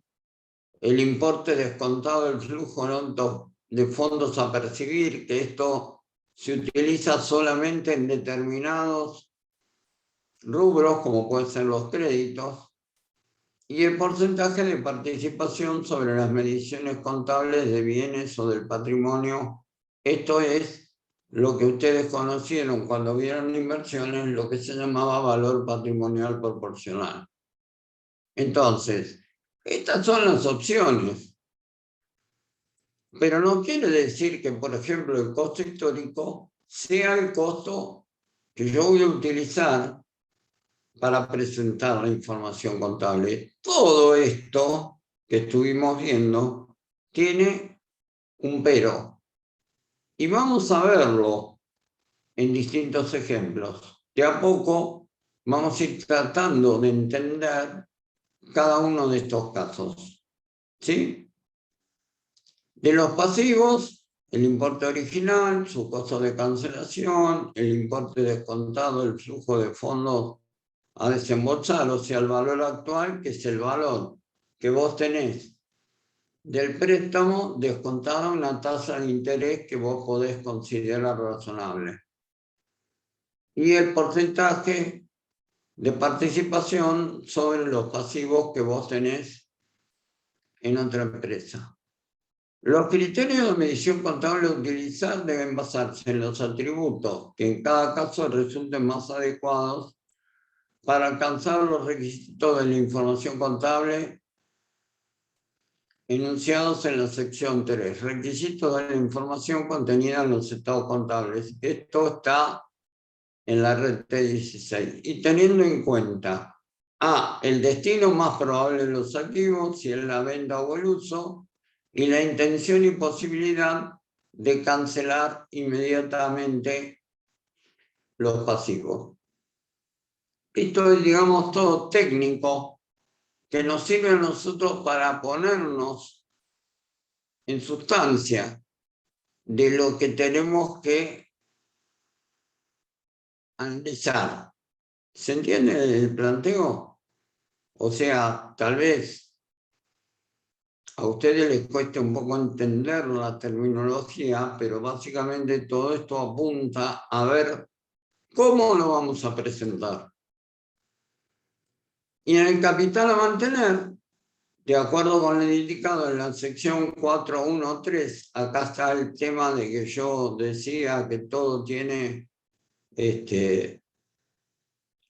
el importe descontado del flujo neto de fondos a percibir, que esto se utiliza solamente en determinados rubros, como pueden ser los créditos, y el porcentaje de participación sobre las mediciones contables de bienes o del patrimonio. Esto es lo que ustedes conocieron cuando vieron inversiones, lo que se llamaba valor patrimonial proporcional. Entonces, estas son las opciones. Pero no quiere decir que, por ejemplo, el costo histórico sea el costo que yo voy a utilizar para presentar la información contable. Todo esto que estuvimos viendo tiene un pero. Y vamos a verlo en distintos ejemplos. De a poco vamos a ir tratando de entender cada uno de estos casos. ¿Sí? De los pasivos, el importe original, su costo de cancelación, el importe descontado, el flujo de fondos a desembolsar, o sea, el valor actual, que es el valor que vos tenés del préstamo descontada una tasa de interés que vos podés considerar razonable. Y el porcentaje de participación sobre los pasivos que vos tenés en otra empresa. Los criterios de medición contable a utilizar deben basarse en los atributos que en cada caso resulten más adecuados para alcanzar los requisitos de la información contable enunciados en la sección 3, requisitos de la información contenida en los estados contables. Esto está en la red T16. Y teniendo en cuenta A, el destino más probable de los activos, si es la venta o el uso, y la intención y posibilidad de cancelar inmediatamente los pasivos. Esto es, digamos, todo técnico que nos sirve a nosotros para ponernos en sustancia de lo que tenemos que analizar. ¿Se entiende el planteo? O sea, tal vez a ustedes les cueste un poco entender la terminología, pero básicamente todo esto apunta a ver cómo lo vamos a presentar. Y en el capital a mantener, de acuerdo con el indicado en la sección 4.1.3, acá está el tema de que yo decía que todo tiene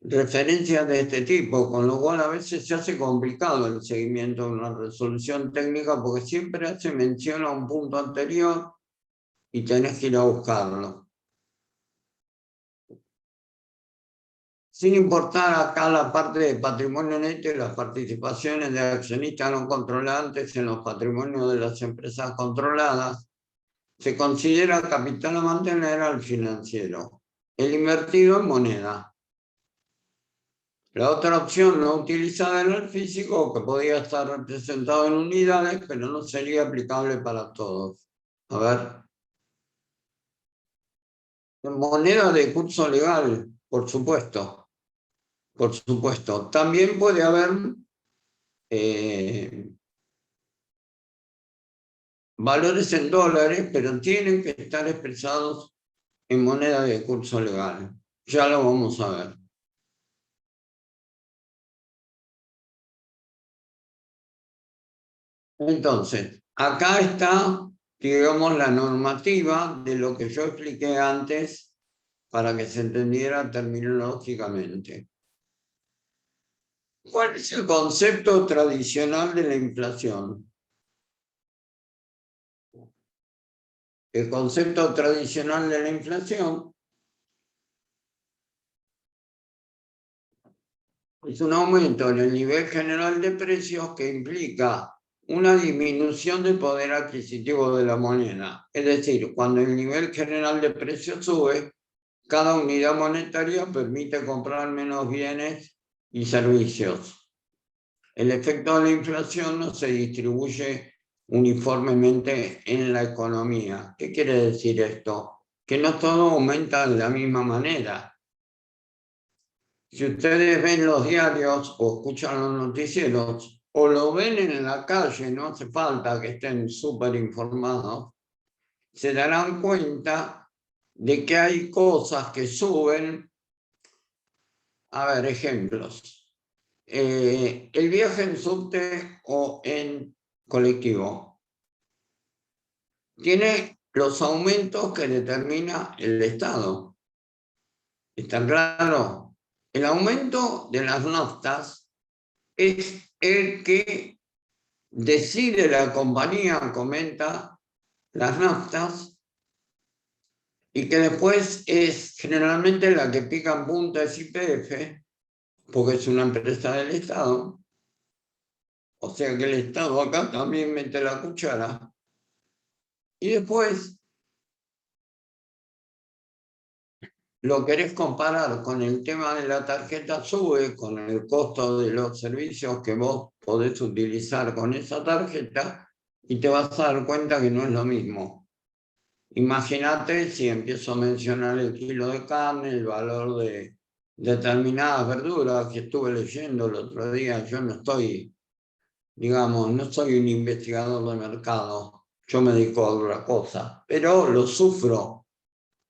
referencias de este tipo, con lo cual a veces se hace complicado el seguimiento de una resolución técnica porque siempre hace mención a un punto anterior y tenés que ir a buscarlo. Sin importar acá la parte de patrimonio neto y las participaciones de accionistas no controlantes en los patrimonios de las empresas controladas, se considera capital a mantener al financiero, el invertido en moneda. La otra opción no utilizada en el físico, que podía estar representado en unidades, pero no sería aplicable para todos. A ver. Moneda de curso legal, por supuesto. Por supuesto. También puede haber valores en dólares, pero tienen que estar expresados en moneda de curso legal. Ya lo vamos a ver. Entonces, acá está, digamos, la normativa de lo que yo expliqué antes para que se entendiera terminológicamente. ¿Cuál es el concepto tradicional de la inflación? El concepto tradicional de la inflación es un aumento en el nivel general de precios que implica una disminución del poder adquisitivo de la moneda. Es decir, cuando el nivel general de precios sube, cada unidad monetaria permite comprar menos bienes y servicios. El efecto de la inflación no se distribuye uniformemente en la economía. ¿Qué quiere decir esto? Que no todo aumenta de la misma manera. Si ustedes ven los diarios o escuchan los noticieros o lo ven en la calle, no hace falta que estén súper informados, se darán cuenta de que hay cosas que suben. A ver, ejemplos. El viaje en subte o en colectivo tiene los aumentos que determina el Estado. ¿Está claro? El aumento de las naftas es el que decide la compañía que aumenta las naftas y que después es generalmente la que pica en punta es YPF, porque es una empresa del Estado. O sea que el Estado acá también mete la cuchara. Y después lo querés comparar con el tema de la tarjeta SUBE, con el costo de los servicios que vos podés utilizar con esa tarjeta, y te vas a dar cuenta que no es lo mismo. Imagínate si empiezo a mencionar el kilo de carne, el valor de determinadas verduras que estuve leyendo el otro día. Yo no estoy digamos, no soy un investigador de mercado, yo me dedico a otra cosa, pero lo sufro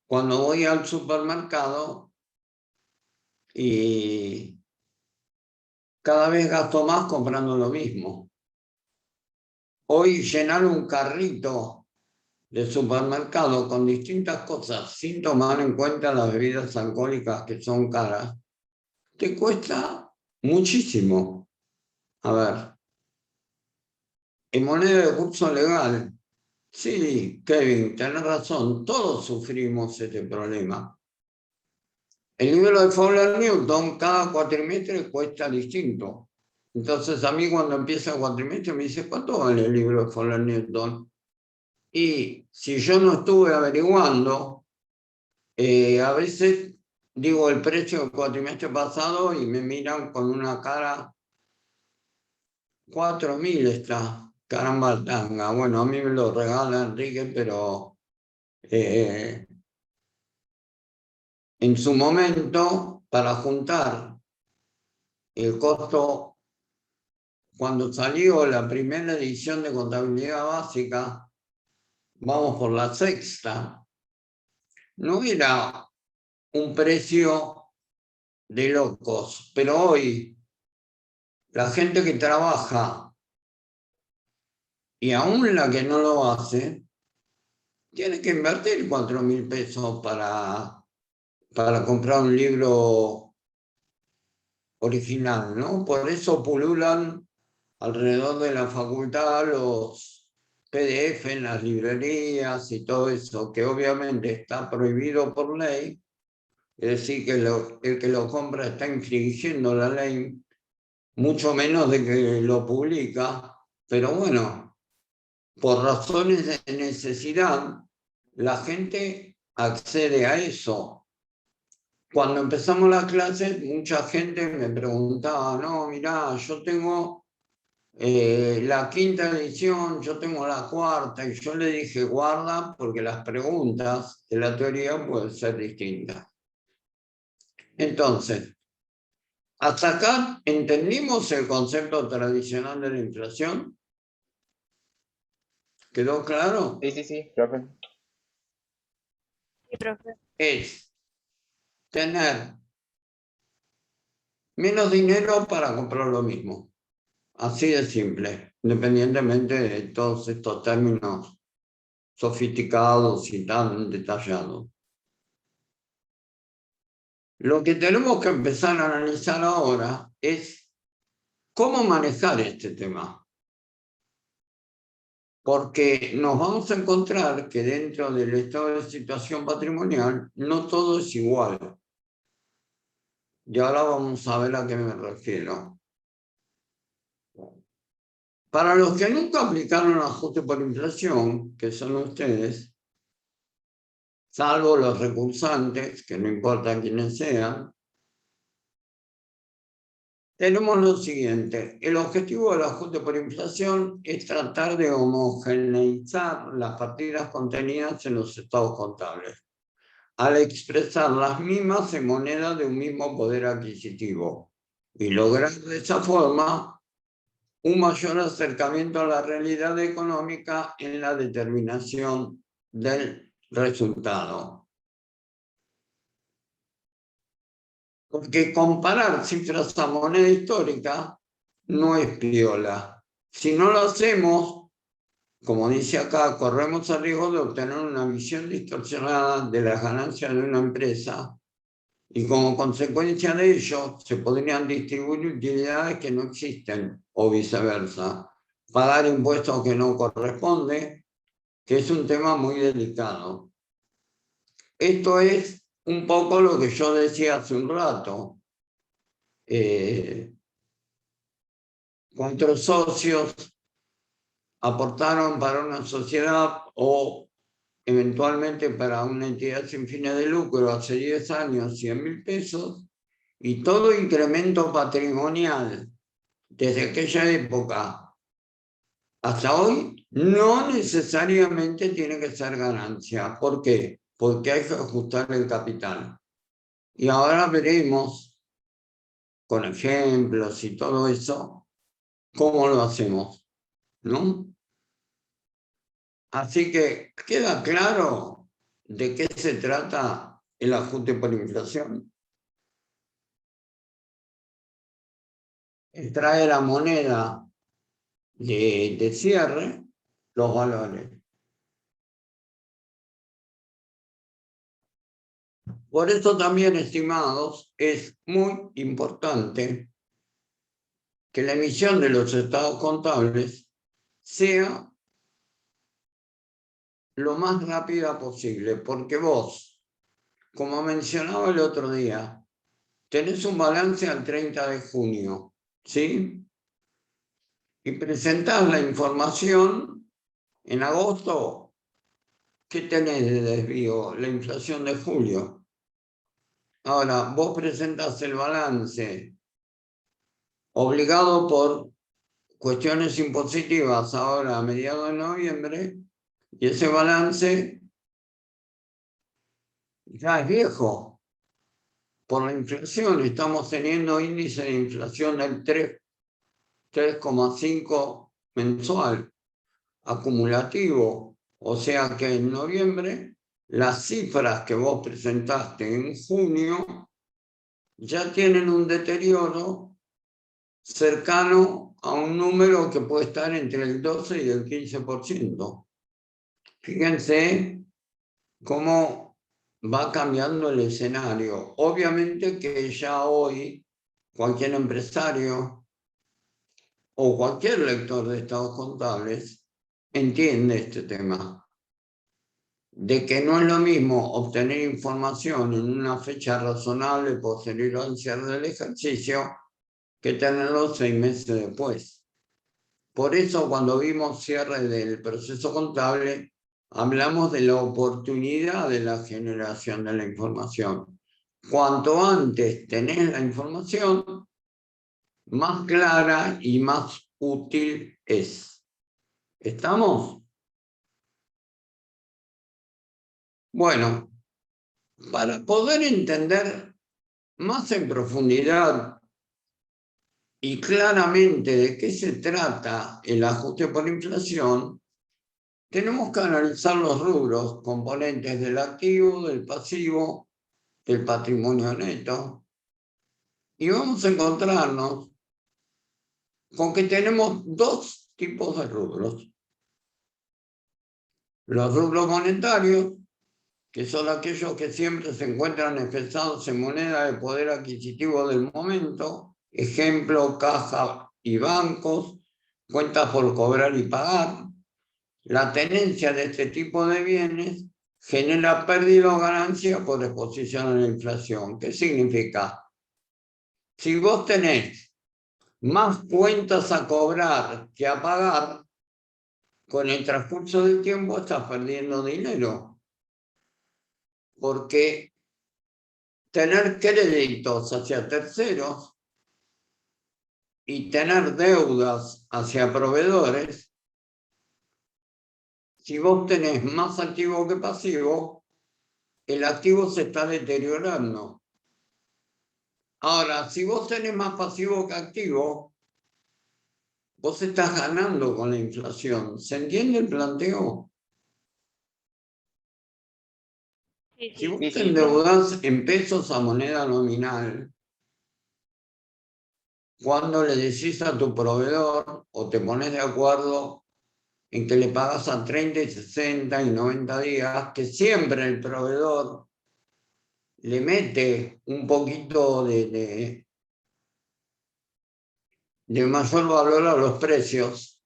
cuando voy al supermercado y cada vez gasto más comprando lo mismo. Hoy llenar un carrito de supermercado con distintas cosas sin tomar en cuenta las bebidas alcohólicas que son caras, te cuesta muchísimo. A ver, en moneda de curso legal, sí, Kevin, tenés razón, todos sufrimos este problema. El libro de Fowler Newton cada cuatrimestre cuesta distinto. Entonces a mí cuando empieza el cuatrimestre me dice, ¿cuánto vale el libro de Fowler Newton? Y si yo no estuve averiguando, a veces digo el precio del cuatrimestre pasado y me miran con una cara, 4.000 está, caramba tanga. Bueno, a mí me lo regala Enrique, pero en su momento, para juntar el costo, cuando salió la primera edición de contabilidad básica, vamos por la sexta, no era un precio de locos, pero hoy la gente que trabaja y aún la que no lo hace, tiene que invertir 4.000 pesos para comprar un libro original, ¿no? Por eso pululan alrededor de la facultad los PDF en las librerías y todo eso, que obviamente está prohibido por ley, es decir, que el que lo compra está infringiendo la ley, mucho menos de que lo publica, pero bueno, por razones de necesidad, la gente accede a eso. Cuando empezamos las clases, mucha gente me preguntaba, no, mirá, yo tengo la quinta edición, yo tengo la cuarta, y yo le dije, guarda, porque las preguntas de la teoría pueden ser distintas. Entonces, hasta acá entendimos el concepto tradicional de la inflación. ¿Quedó claro? Sí, profe. Sí, profe. Es tener menos dinero para comprar lo mismo. Así de simple, independientemente de todos estos términos sofisticados y tan detallados. Lo que tenemos que empezar a analizar ahora es cómo manejar este tema. Porque nos vamos a encontrar que dentro del estado de situación patrimonial no todo es igual. Y ahora vamos a ver a qué me refiero. Para los que nunca aplicaron ajuste por inflación, que son ustedes, salvo los recursantes, que no importa quiénes sean, tenemos lo siguiente. El objetivo del ajuste por inflación es tratar de homogeneizar las partidas contenidas en los estados contables, al expresar las mismas en moneda de un mismo poder adquisitivo, y lograr de esa forma un mayor acercamiento a la realidad económica en la determinación del resultado. Porque comparar cifras a moneda histórica no es piola. Si no lo hacemos, como dice acá, corremos el riesgo de obtener una visión distorsionada de las ganancias de una empresa y como consecuencia de ello se podrían distribuir utilidades que no existen o viceversa, pagar impuestos que no corresponde, que es un tema muy delicado. Esto es un poco lo que yo decía hace un rato. 4 socios aportaron para una sociedad o eventualmente para una entidad sin fines de lucro hace 10 años 100.000 pesos, y todo incremento patrimonial desde aquella época hasta hoy no necesariamente tiene que ser ganancia. ¿Por qué? Porque hay que ajustar el capital. Y ahora veremos, con ejemplos y todo eso, ¿cómo lo hacemos? ¿No? Así que queda claro de qué se trata el ajuste por inflación. Extrae la moneda de cierre, los valores. Por eso también, estimados, es muy importante que la emisión de los estados contables sea lo más rápida posible, porque vos, como mencionaba el otro día, tenés un balance al 30 de junio, ¿sí? Y presentás la información en agosto. ¿Qué tenés de desvío? La inflación de julio. Ahora, vos presentás el balance obligado por cuestiones impositivas ahora a mediados de noviembre, y ese balance ya es viejo por la inflación. Estamos teniendo índice de inflación del 3,5 mensual acumulativo. O sea que en noviembre las cifras que vos presentaste en junio ya tienen un deterioro cercano a un número que puede estar entre el 12 y el 15%. Fíjense cómo va cambiando el escenario. Obviamente que ya hoy cualquier empresario o cualquier lector de estados contables entiende este tema, de que no es lo mismo obtener información en una fecha razonable posterior al cierre del ejercicio que tenerlo 6 meses después. Por eso, cuando vimos cierre del proceso contable, hablamos de la oportunidad de la generación de la información. Cuanto antes tenés la información, más clara y más útil es. ¿Estamos? Bueno, para poder entender más en profundidad y claramente de qué se trata el ajuste por inflación, tenemos que analizar los rubros, componentes del activo, del pasivo, del patrimonio neto, y vamos a encontrarnos con que tenemos dos tipos de rubros. Los rubros monetarios, que son aquellos que siempre se encuentran expresados en moneda de poder adquisitivo del momento, ejemplo, caja y bancos, cuentas por cobrar y pagar. La tenencia de este tipo de bienes genera pérdida o ganancia por exposición a la inflación. ¿Qué significa? Si vos tenés más cuentas a cobrar que a pagar, con el transcurso del tiempo estás perdiendo dinero. Porque tener créditos hacia terceros y tener deudas hacia proveedores, si vos tenés más activo que pasivo, el activo se está deteriorando. Ahora, si vos tenés más pasivo que activo, vos estás ganando con la inflación. ¿Se entiende el planteo? Si vos te endeudás en pesos a moneda nominal, cuando le decís a tu proveedor o te pones de acuerdo en que le pagas a 30 y 60 y 90 días, que siempre el proveedor le mete un poquito de mayor valor a los precios,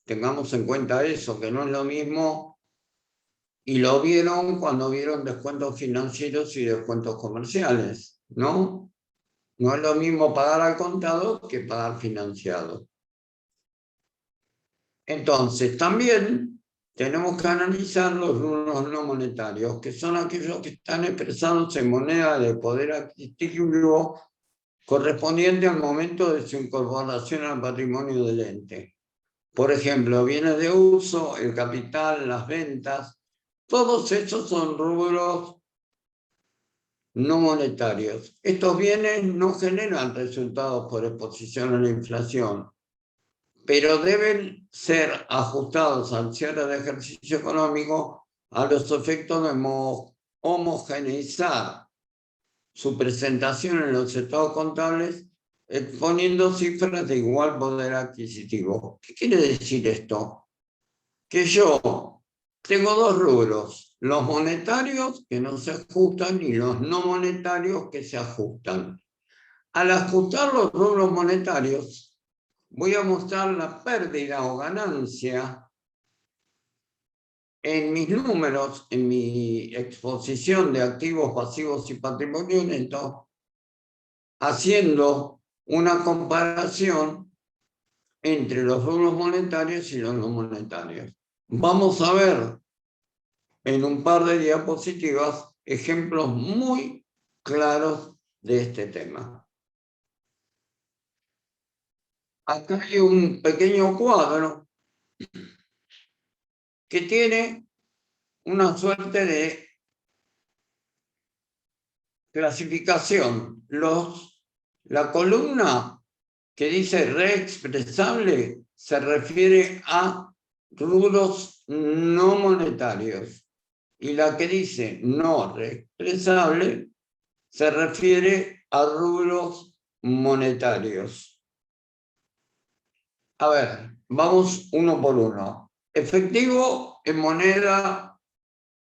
tengamos en cuenta eso, que no es lo mismo, y lo vieron cuando vieron descuentos financieros y descuentos comerciales, ¿no? No es lo mismo pagar al contado que pagar financiado. Entonces, también tenemos que analizar los rubros no monetarios, que son aquellos que están expresados en moneda de poder adquisitivo correspondiente al momento de su incorporación al patrimonio del ente. Por ejemplo, bienes de uso, el capital, las ventas, todos estos son rubros no monetarios. Estos bienes no generan resultados por exposición a la inflación, pero deben ser ajustados al cierre de ejercicio económico a los efectos de homogeneizar su presentación en los estados contables, exponiendo cifras de igual poder adquisitivo. ¿Qué quiere decir esto? Que yo tengo dos rubros, los monetarios que no se ajustan y los no monetarios que se ajustan. Al ajustar los rubros monetarios, voy a mostrar la pérdida o ganancia en mis números, en mi exposición de activos, pasivos y patrimonio neto, haciendo una comparación entre los rubros monetarios y los no monetarios. Vamos a ver en un par de diapositivas ejemplos muy claros de este tema. Acá hay un pequeño cuadro que tiene una suerte de clasificación. La columna que dice reexpresable se refiere a rubros no monetarios y la que dice no reexpresable se refiere a rubros monetarios. A ver, vamos uno por uno. Efectivo en moneda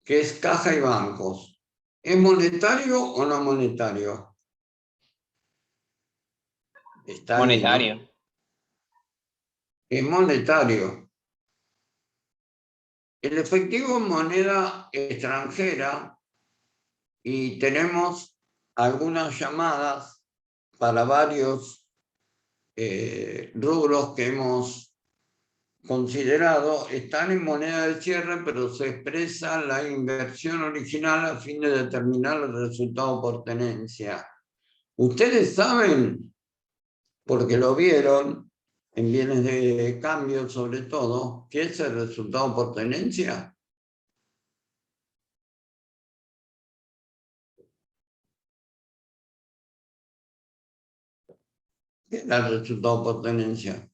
que es caja y bancos. ¿Es monetario o no monetario? Está ahí, Monetario. ¿no? Es monetario. El efectivo es moneda extranjera y tenemos algunas llamadas para varios rubros que hemos considerado. Están en moneda de cierre, pero se expresa la inversión original a fin de determinar el resultado por tenencia. Ustedes saben, porque lo vieron en bienes de cambio sobre todo, ¿qué es el resultado por tenencia? ¿Qué es el resultado por tenencia?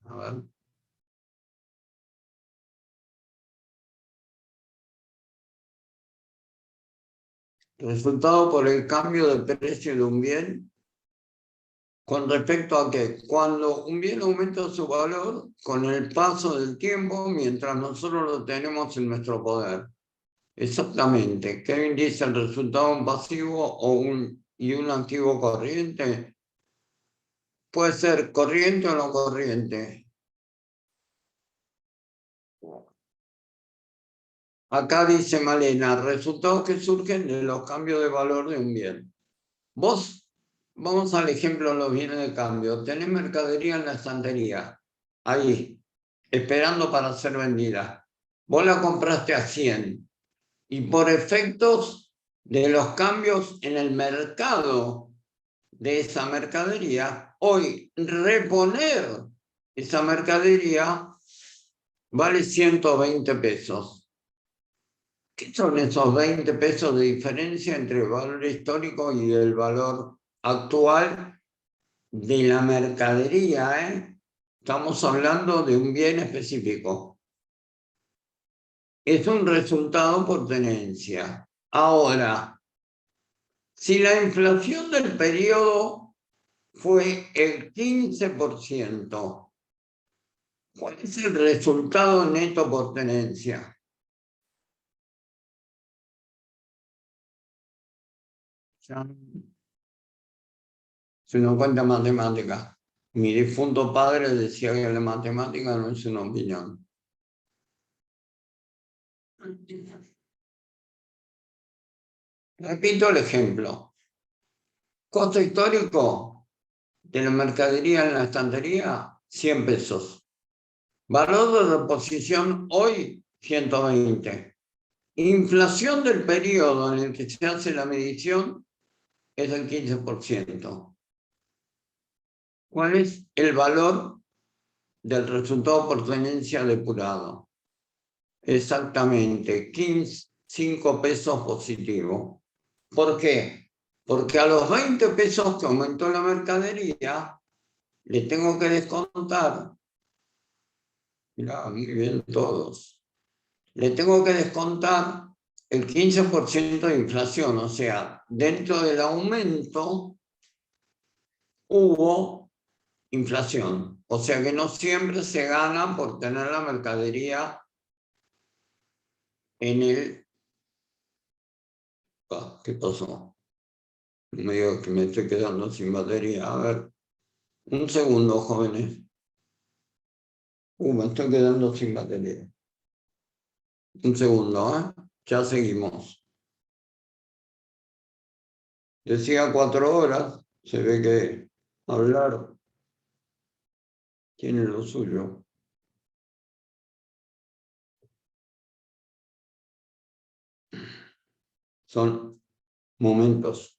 A ver. Resultado por el cambio de precio de un bien con respecto a que cuando un bien aumenta su valor con el paso del tiempo mientras nosotros lo tenemos en nuestro poder. Exactamente. Kevin dice el resultado de un pasivo y un activo corriente. Puede ser corriente o no corriente. Acá dice Malena, resultados que surgen de los cambios de valor de un bien. Vos, vamos al ejemplo de los bienes de cambio. Tenés mercadería en la estantería, ahí, esperando para ser vendida. Vos la compraste a 100 y por efectos de los cambios en el mercado de esa mercadería, hoy reponer esa mercadería vale 120 pesos. ¿Qué son esos 20 pesos de diferencia entre el valor histórico y el valor actual de la mercadería? Estamos hablando de un bien específico. Es un resultado por tenencia. Ahora, si la inflación del periodo fue el 15%, ¿cuál es el resultado neto por tenencia? Es una cuenta matemática. Mi difunto padre decía que la matemática no es una opinión. Repito el ejemplo. Costo histórico de la mercadería en la estantería, 100 pesos. Valor de reposición hoy, 120. Inflación del periodo en el que se hace la medición es del 15%. ¿Cuál es el valor del resultado por tenencia depurado? exactamente 5 pesos positivos. ¿Por qué? Porque a los 20 pesos que aumentó la mercadería, le tengo que descontar, mirá, muy bien todos, le tengo que descontar el 15% de inflación, o sea, dentro del aumento hubo inflación, o sea que no siempre se gana por tener la mercadería en el... ¿Qué pasó? Me digo que me estoy quedando sin batería. A ver, un segundo, jóvenes. Me estoy quedando sin batería. Un segundo, ¿eh? Ya seguimos. Decía 4 horas. Se ve que hablar tiene lo suyo. Son momentos.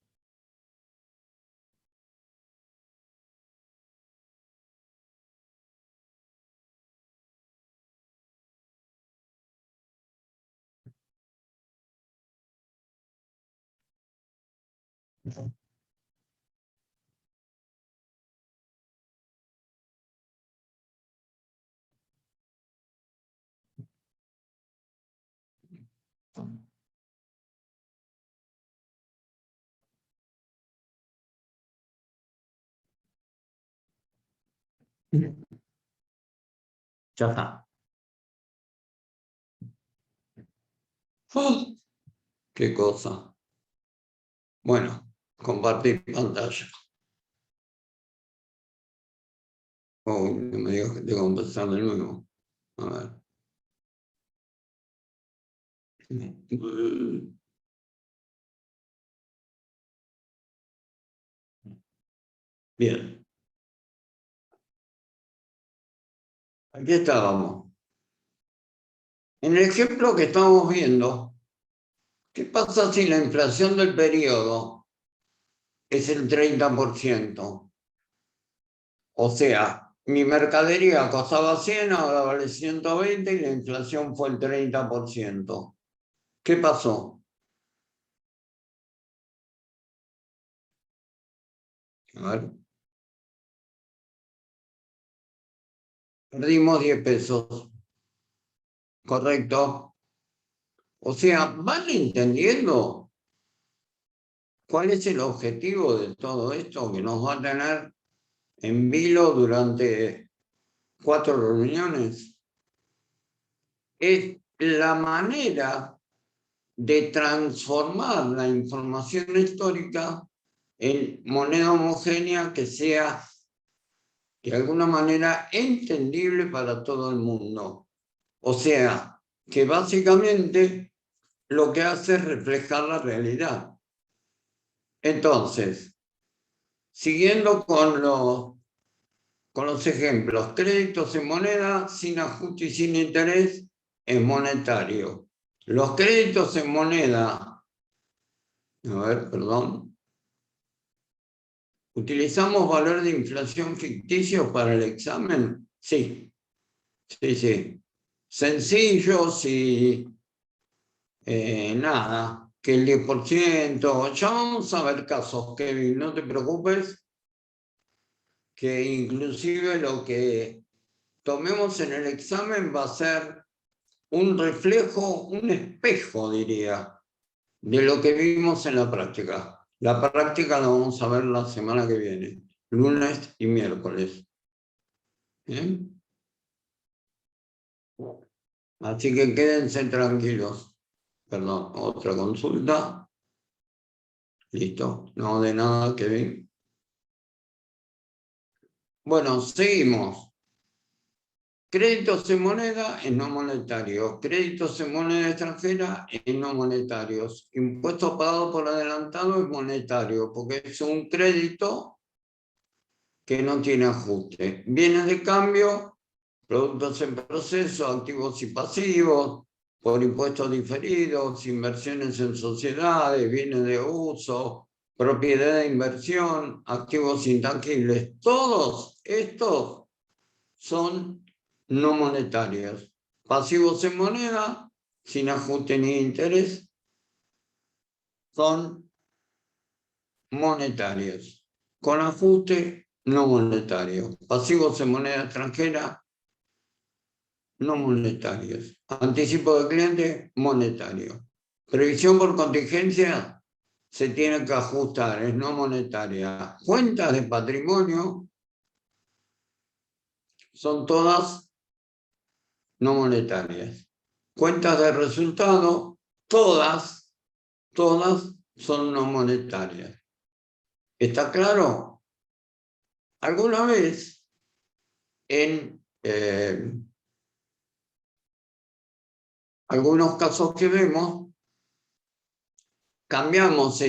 Ya está. ¡Oh! ¡Qué cosa! Bueno, compartir pantalla. Oh, no me digas que tengo que empezar de nuevo. A ver. Bien. Aquí estábamos. En el ejemplo que estamos viendo, ¿qué pasa si la inflación del periodo es el 30%? O sea, mi mercadería costaba 100, ahora vale 120 y la inflación fue el 30%. ¿Qué pasó? A ver. Perdimos 10 pesos. ¿Correcto? O sea, ¿van entendiendo cuál es el objetivo de todo esto que nos va a tener en vilo durante 4 reuniones? Es la manera de transformar la información histórica en moneda homogénea que sea de alguna manera entendible para todo el mundo. O sea, que básicamente lo que hace es reflejar la realidad. Entonces, siguiendo con los ejemplos, créditos en moneda sin ajuste y sin interés es monetario. Los créditos en moneda, a ver, perdón, ¿utilizamos valor de inflación ficticio para el examen? Sí, sí. Sencillos y nada, que el 10%, ya vamos a ver casos, Kevin, no te preocupes, que inclusive lo que tomemos en el examen va a ser un reflejo, un espejo, diría, de lo que vimos en la práctica. La práctica la vamos a ver la semana que viene, lunes y miércoles. ¿Bien? Así que quédense tranquilos. Perdón, otra consulta. Listo, no de nada, Kevin. Bueno, seguimos. Créditos en moneda en no monetarios. Créditos en moneda extranjera en no monetarios. Impuesto pagado por adelantado es monetario, porque es un crédito que no tiene ajuste. Bienes de cambio, productos en proceso, activos y pasivos, por impuestos diferidos, inversiones en sociedades, bienes de uso, propiedad de inversión, activos intangibles. Todos estos son no monetarios. Pasivos en moneda, sin ajuste ni interés, son monetarios. Con ajuste, no monetarios. Pasivos en moneda extranjera, no monetarios. Anticipo de cliente, monetario. Previsión por contingencia, se tiene que ajustar, es no monetaria. Cuentas de patrimonio son todas no monetarias. Cuentas de resultado, todas son no monetarias. ¿Está claro? Alguna vez en algunos casos que vemos, cambiamos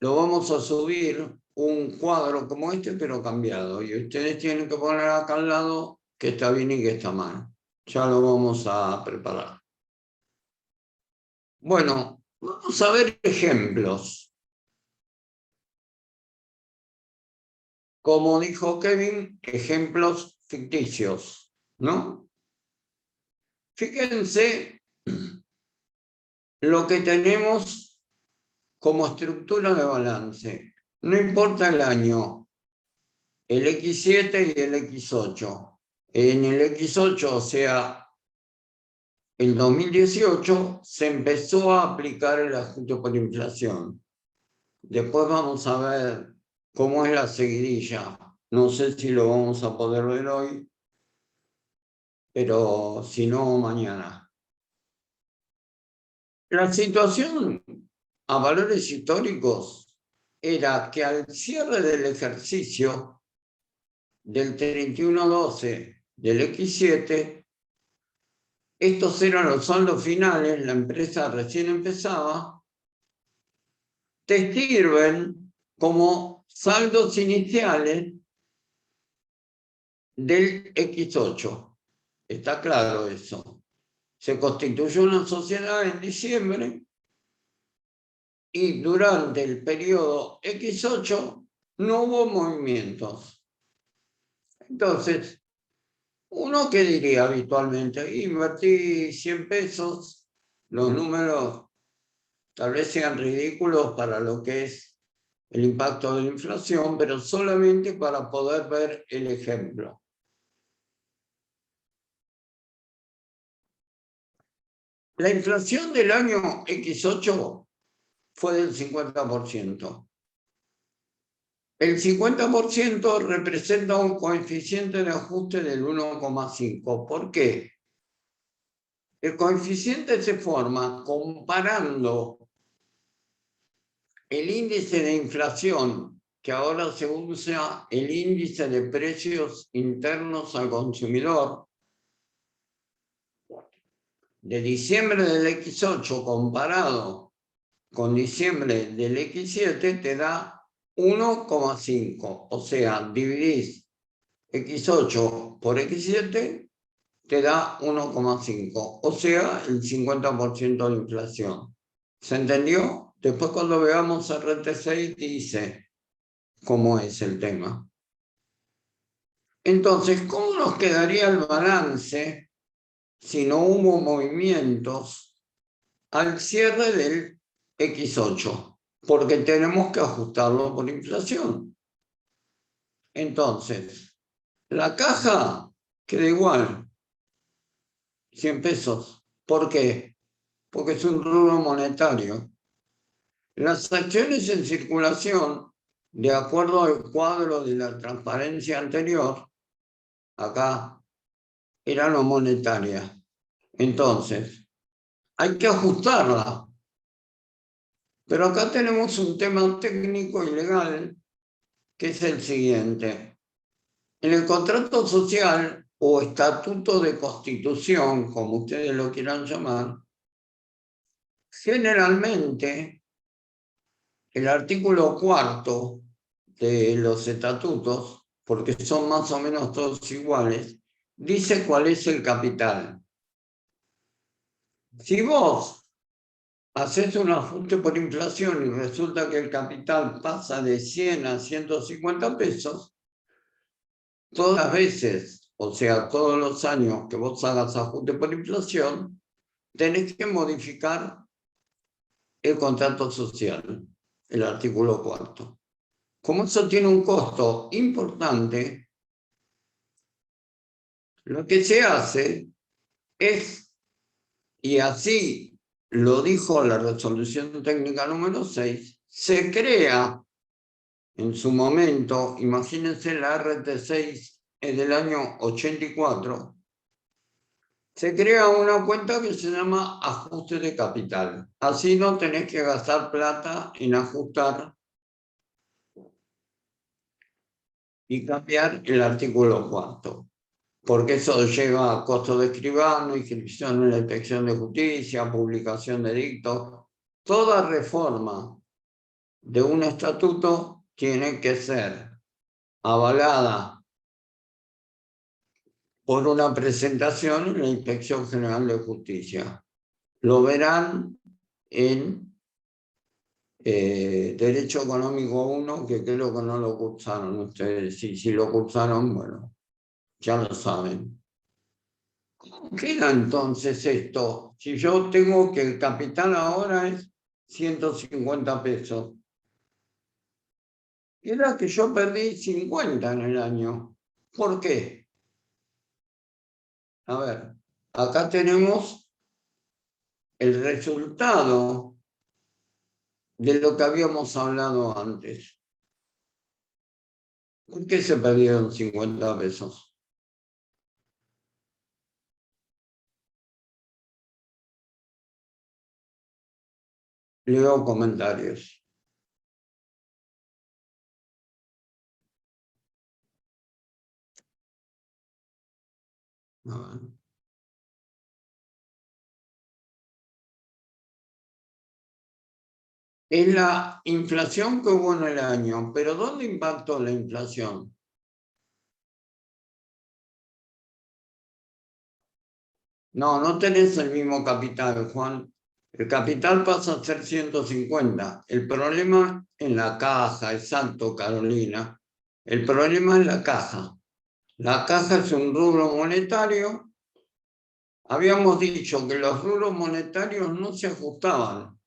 lo vamos a subir un cuadro como este, pero cambiado. Y ustedes tienen que poner acá al lado que está bien y que está mal. Ya lo vamos a preparar. Bueno, vamos a ver ejemplos. Como dijo Kevin, ejemplos ficticios, ¿no? Fíjense lo que tenemos como estructura de balance. No importa el año, el X7 y el X8. En el X8, o sea, el 2018, se empezó a aplicar el ajuste por inflación. Después vamos a ver cómo es la seguidilla. No sé si lo vamos a poder ver hoy, pero si no, mañana. La situación a valores históricos era que al cierre del ejercicio del 31/12 del X7, estos eran los saldos finales, la empresa recién empezaba, te sirven como saldos iniciales del X8. Está claro eso. Se constituyó una sociedad en diciembre y durante el periodo X8 no hubo movimientos. Entonces, uno que diría habitualmente, invertí 100 pesos, los números tal vez sean ridículos para lo que es el impacto de la inflación, pero solamente para poder ver el ejemplo. La inflación del año X8 fue del 50%. El 50% representa un coeficiente de ajuste del 1,5. ¿Por qué? El coeficiente se forma comparando el índice de inflación, que ahora se usa el índice de precios internos al consumidor, de diciembre del X8 comparado con diciembre del X7 te da 1,5. O sea, dividís X8 por X7 te da 1,5. O sea, el 50% de inflación. ¿Se entendió? Después cuando veamos RT6 dice cómo es el tema. Entonces, ¿cómo nos quedaría el balance si no hubo movimientos al cierre del X8? Porque tenemos que ajustarlo por inflación. Entonces, la caja queda igual, 100 pesos. ¿Por qué? Porque es un rubro monetario. Las acciones en circulación, de acuerdo al cuadro de la transparencia anterior, acá, eran no monetarias. Entonces, hay que ajustarla. Pero acá tenemos un tema técnico y legal, que es el siguiente. En el contrato social o estatuto de constitución, como ustedes lo quieran llamar, generalmente el artículo 4 de los estatutos, porque son más o menos todos iguales, dice cuál es el capital. Si vos haces un ajuste por inflación y resulta que el capital pasa de 100 a 150 pesos, todas las veces, o sea, todos los años que vos hagas ajuste por inflación, tenés que modificar el contrato social, el artículo 4. Como eso tiene un costo importante, lo que se hace es, y así lo dijo la resolución técnica número 6, se crea en su momento, imagínense la RT6 es del año 84, se crea una cuenta que se llama ajuste de capital. Así no tenés que gastar plata en ajustar y cambiar el artículo 4. Porque eso lleva a costo de escribano, inscripción en la inspección de justicia, publicación de edictos. Toda reforma de un estatuto tiene que ser avalada por una presentación en la Inspección General de Justicia. Lo verán en Derecho Económico 1, que creo que no lo cursaron ustedes. Si lo cursaron, bueno, ya lo saben. ¿Cómo queda entonces esto? Si yo tengo que el capital ahora es 150 pesos. Era que yo perdí 50 en el año. ¿Por qué? A ver, acá tenemos el resultado de lo que habíamos hablado antes. ¿Por qué se perdieron 50 pesos? Leo comentarios. A ver. Es la inflación que hubo en el año, pero ¿dónde impactó la inflación? No, no tenés el mismo capital, Juan. El capital pasa a ser 150. El problema en la caja, exacto, Carolina. El problema es la caja. La caja es un rubro monetario. Habíamos dicho que los rubros monetarios no se ajustaban.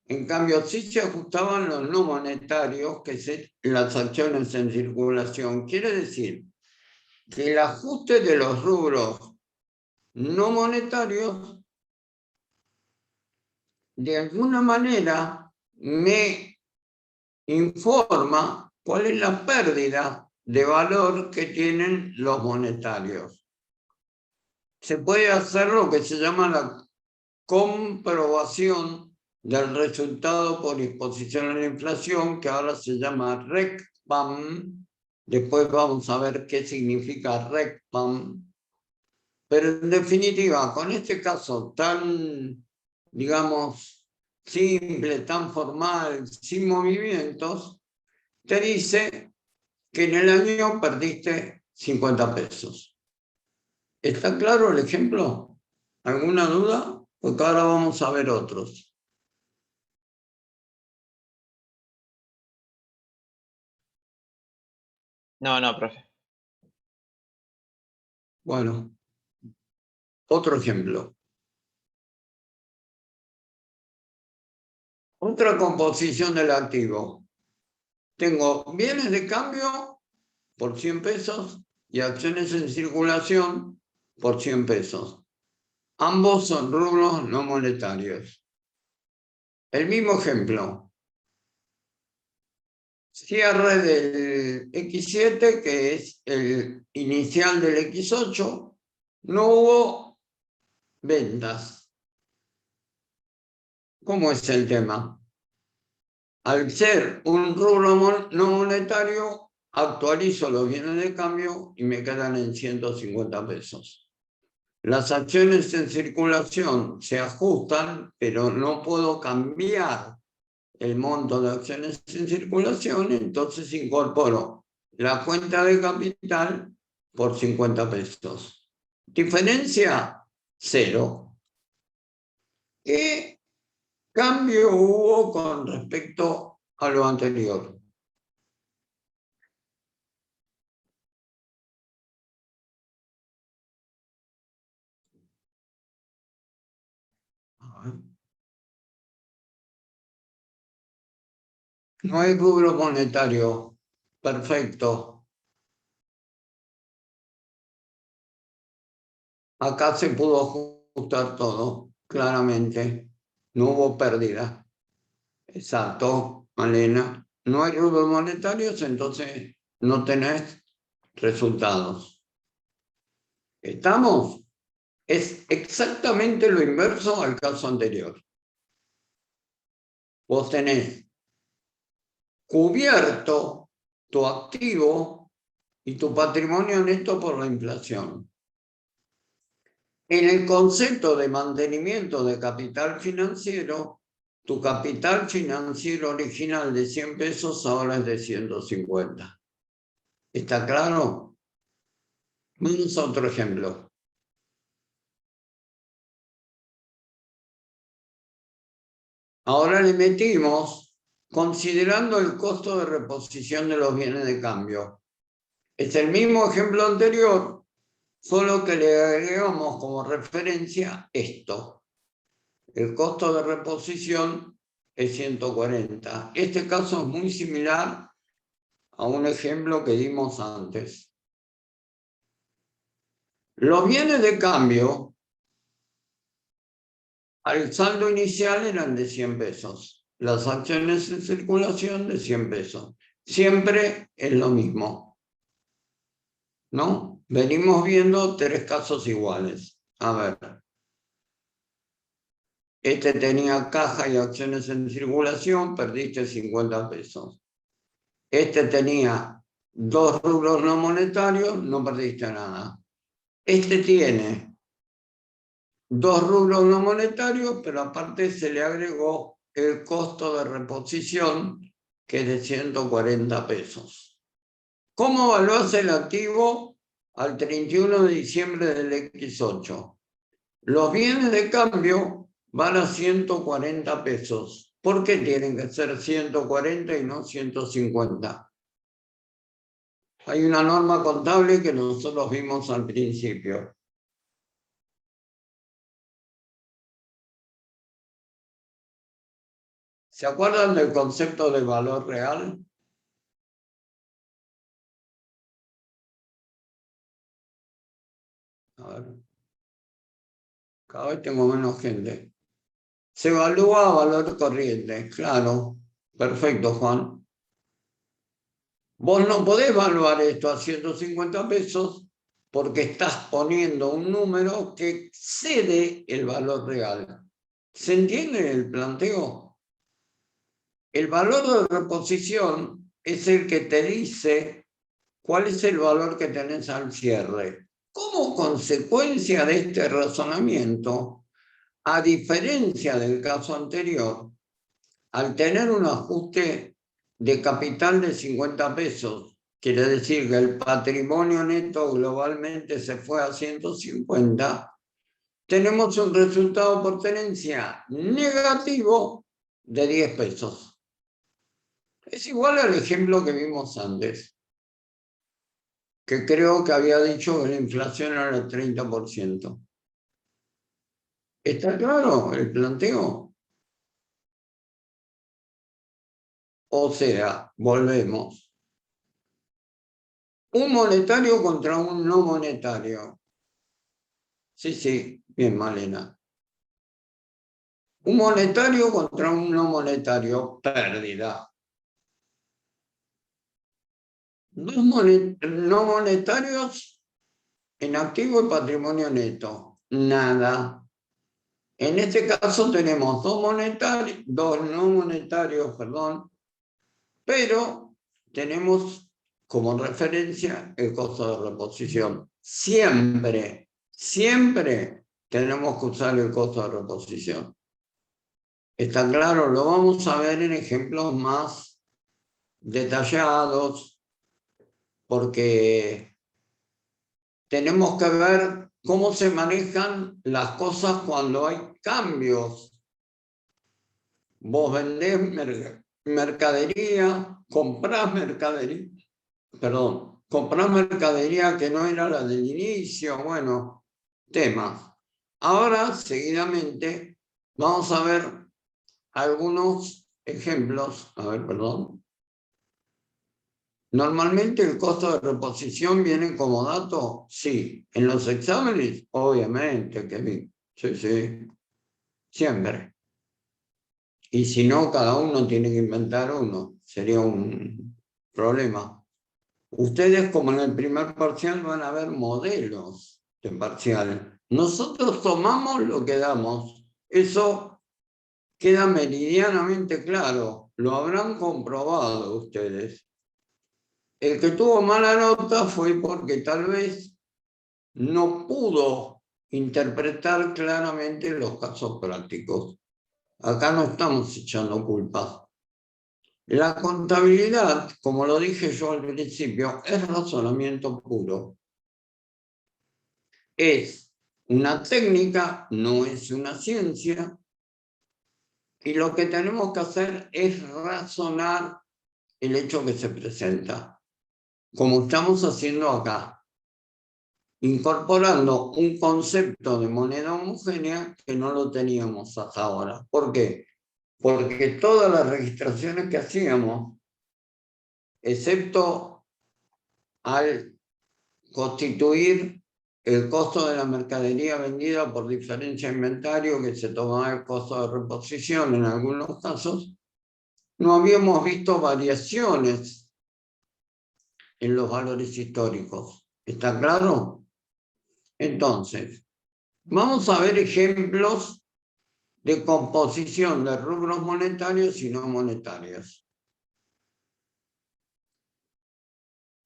En cambio, sí se ajustaban los no monetarios, que son las acciones en circulación. Quiere decir que el ajuste de los rubros no monetarios, de alguna manera, me informa cuál es la pérdida de valor que tienen los monetarios. Se puede hacer lo que se llama la comprobación del resultado por exposición a la inflación, que ahora se llama RECPAM. Después vamos a ver qué significa RECPAM. Pero en definitiva, con este caso tan, digamos, simple, tan formal, sin movimientos, te dice que en el año perdiste 50 pesos. ¿Está claro el ejemplo? ¿Alguna duda? Porque ahora vamos a ver otros. No, profe. Bueno, otro ejemplo. Otra composición del activo. Tengo bienes de cambio por 100 pesos y acciones en circulación por 100 pesos. Ambos son rubros no monetarios. El mismo ejemplo. Cierre del X7, que es el inicial del X8, no hubo ventas. ¿Cómo es el tema? Al ser un rubro no monetario, actualizo los bienes de cambio y me quedan en 150 pesos. Las acciones en circulación se ajustan, pero no puedo cambiar el monto de acciones en circulación, entonces incorporo la cuenta de capital por 50 pesos. Diferencia, 0. ¿Qué cambio hubo con respecto a lo anterior? No hay rubro monetario. Perfecto. Acá se pudo ajustar todo, claramente. No hubo pérdida. Exacto, Malena. No hay rubros monetarios, entonces no tenés resultados. ¿Estamos? Es exactamente lo inverso al caso anterior. Vos tenés cubierto tu activo y tu patrimonio neto por la inflación. En el concepto de mantenimiento de capital financiero, tu capital financiero original de 100 pesos ahora es de 150. ¿Está claro? Vamos a otro ejemplo. Ahora le metimos, considerando el costo de reposición de los bienes de cambio. Es el mismo ejemplo anterior, solo que le agregamos como referencia esto. El costo de reposición es 140. Este caso es muy similar a un ejemplo que dimos antes. Los bienes de cambio al saldo inicial eran de 100 pesos. Las acciones en circulación de 100 pesos. Siempre es lo mismo, ¿no? Venimos viendo tres casos iguales. A ver. Este tenía caja y acciones en circulación, perdiste 50 pesos. Este tenía dos rubros no monetarios, no perdiste nada. Este tiene dos rubros no monetarios, pero aparte se le agregó el costo de reposición, que es de 140 pesos. ¿Cómo evaluás el activo al 31 de diciembre del X8? Los bienes de cambio van a 140 pesos. ¿Por qué tienen que ser 140 y no 150? Hay una norma contable que nosotros vimos al principio. ¿Se acuerdan del concepto de valor real? A ver. Cada vez tengo menos gente. Se evalúa a valor corriente, claro. Perfecto, Juan. Vos no podés evaluar esto a 150 pesos porque estás poniendo un número que excede el valor real. ¿Se entiende el planteo? El valor de reposición es el que te dice cuál es el valor que tenés al cierre. Como consecuencia de este razonamiento, a diferencia del caso anterior, al tener un ajuste de capital de 50 pesos, quiere decir que el patrimonio neto globalmente se fue a 150, tenemos un resultado por tenencia negativo de 10 pesos. Es igual al ejemplo que vimos antes, que creo que había dicho que la inflación era el 30%. ¿Está claro el planteo? O sea, volvemos. Un monetario contra un no monetario. Sí, bien, Malena. Un monetario contra un no monetario, pérdida. Dos no monetarios en activo y patrimonio neto, nada. En este caso tenemos dos no monetarios, pero tenemos como referencia el costo de reposición. Siempre tenemos que usar el costo de reposición. ¿Está claro? Lo vamos a ver en ejemplos más detallados, porque tenemos que ver cómo se manejan las cosas cuando hay cambios. Vos vendés mercadería, comprás mercadería que no era la del inicio, bueno, temas. Ahora, seguidamente, Vamos a ver algunos ejemplos. A ver, perdón. Normalmente el costo de reposición viene como dato, sí. En los exámenes, obviamente, que sí, sí, siempre. Y si no, cada uno tiene que inventar uno. Sería un problema. Ustedes, como en el primer parcial, van a ver modelos de parcial. Nosotros tomamos lo que damos. Eso queda meridianamente claro. Lo habrán comprobado ustedes. El que tuvo mala nota fue porque tal vez no pudo interpretar claramente los casos prácticos. Acá no estamos echando culpas. La contabilidad, como lo dije yo al principio, es razonamiento puro. Es una técnica, no es una ciencia, y lo que tenemos que hacer es razonar el hecho que se presenta, como estamos haciendo acá, incorporando un concepto de moneda homogénea que no lo teníamos hasta ahora. ¿Por qué? Porque todas las registraciones que hacíamos, excepto al constituir el costo de la mercadería vendida por diferencia de inventario, que se tomaba el costo de reposición en algunos casos, no habíamos visto variaciones en los valores históricos. ¿Está claro? Entonces, vamos a ver ejemplos de composición de rubros monetarios y no monetarios.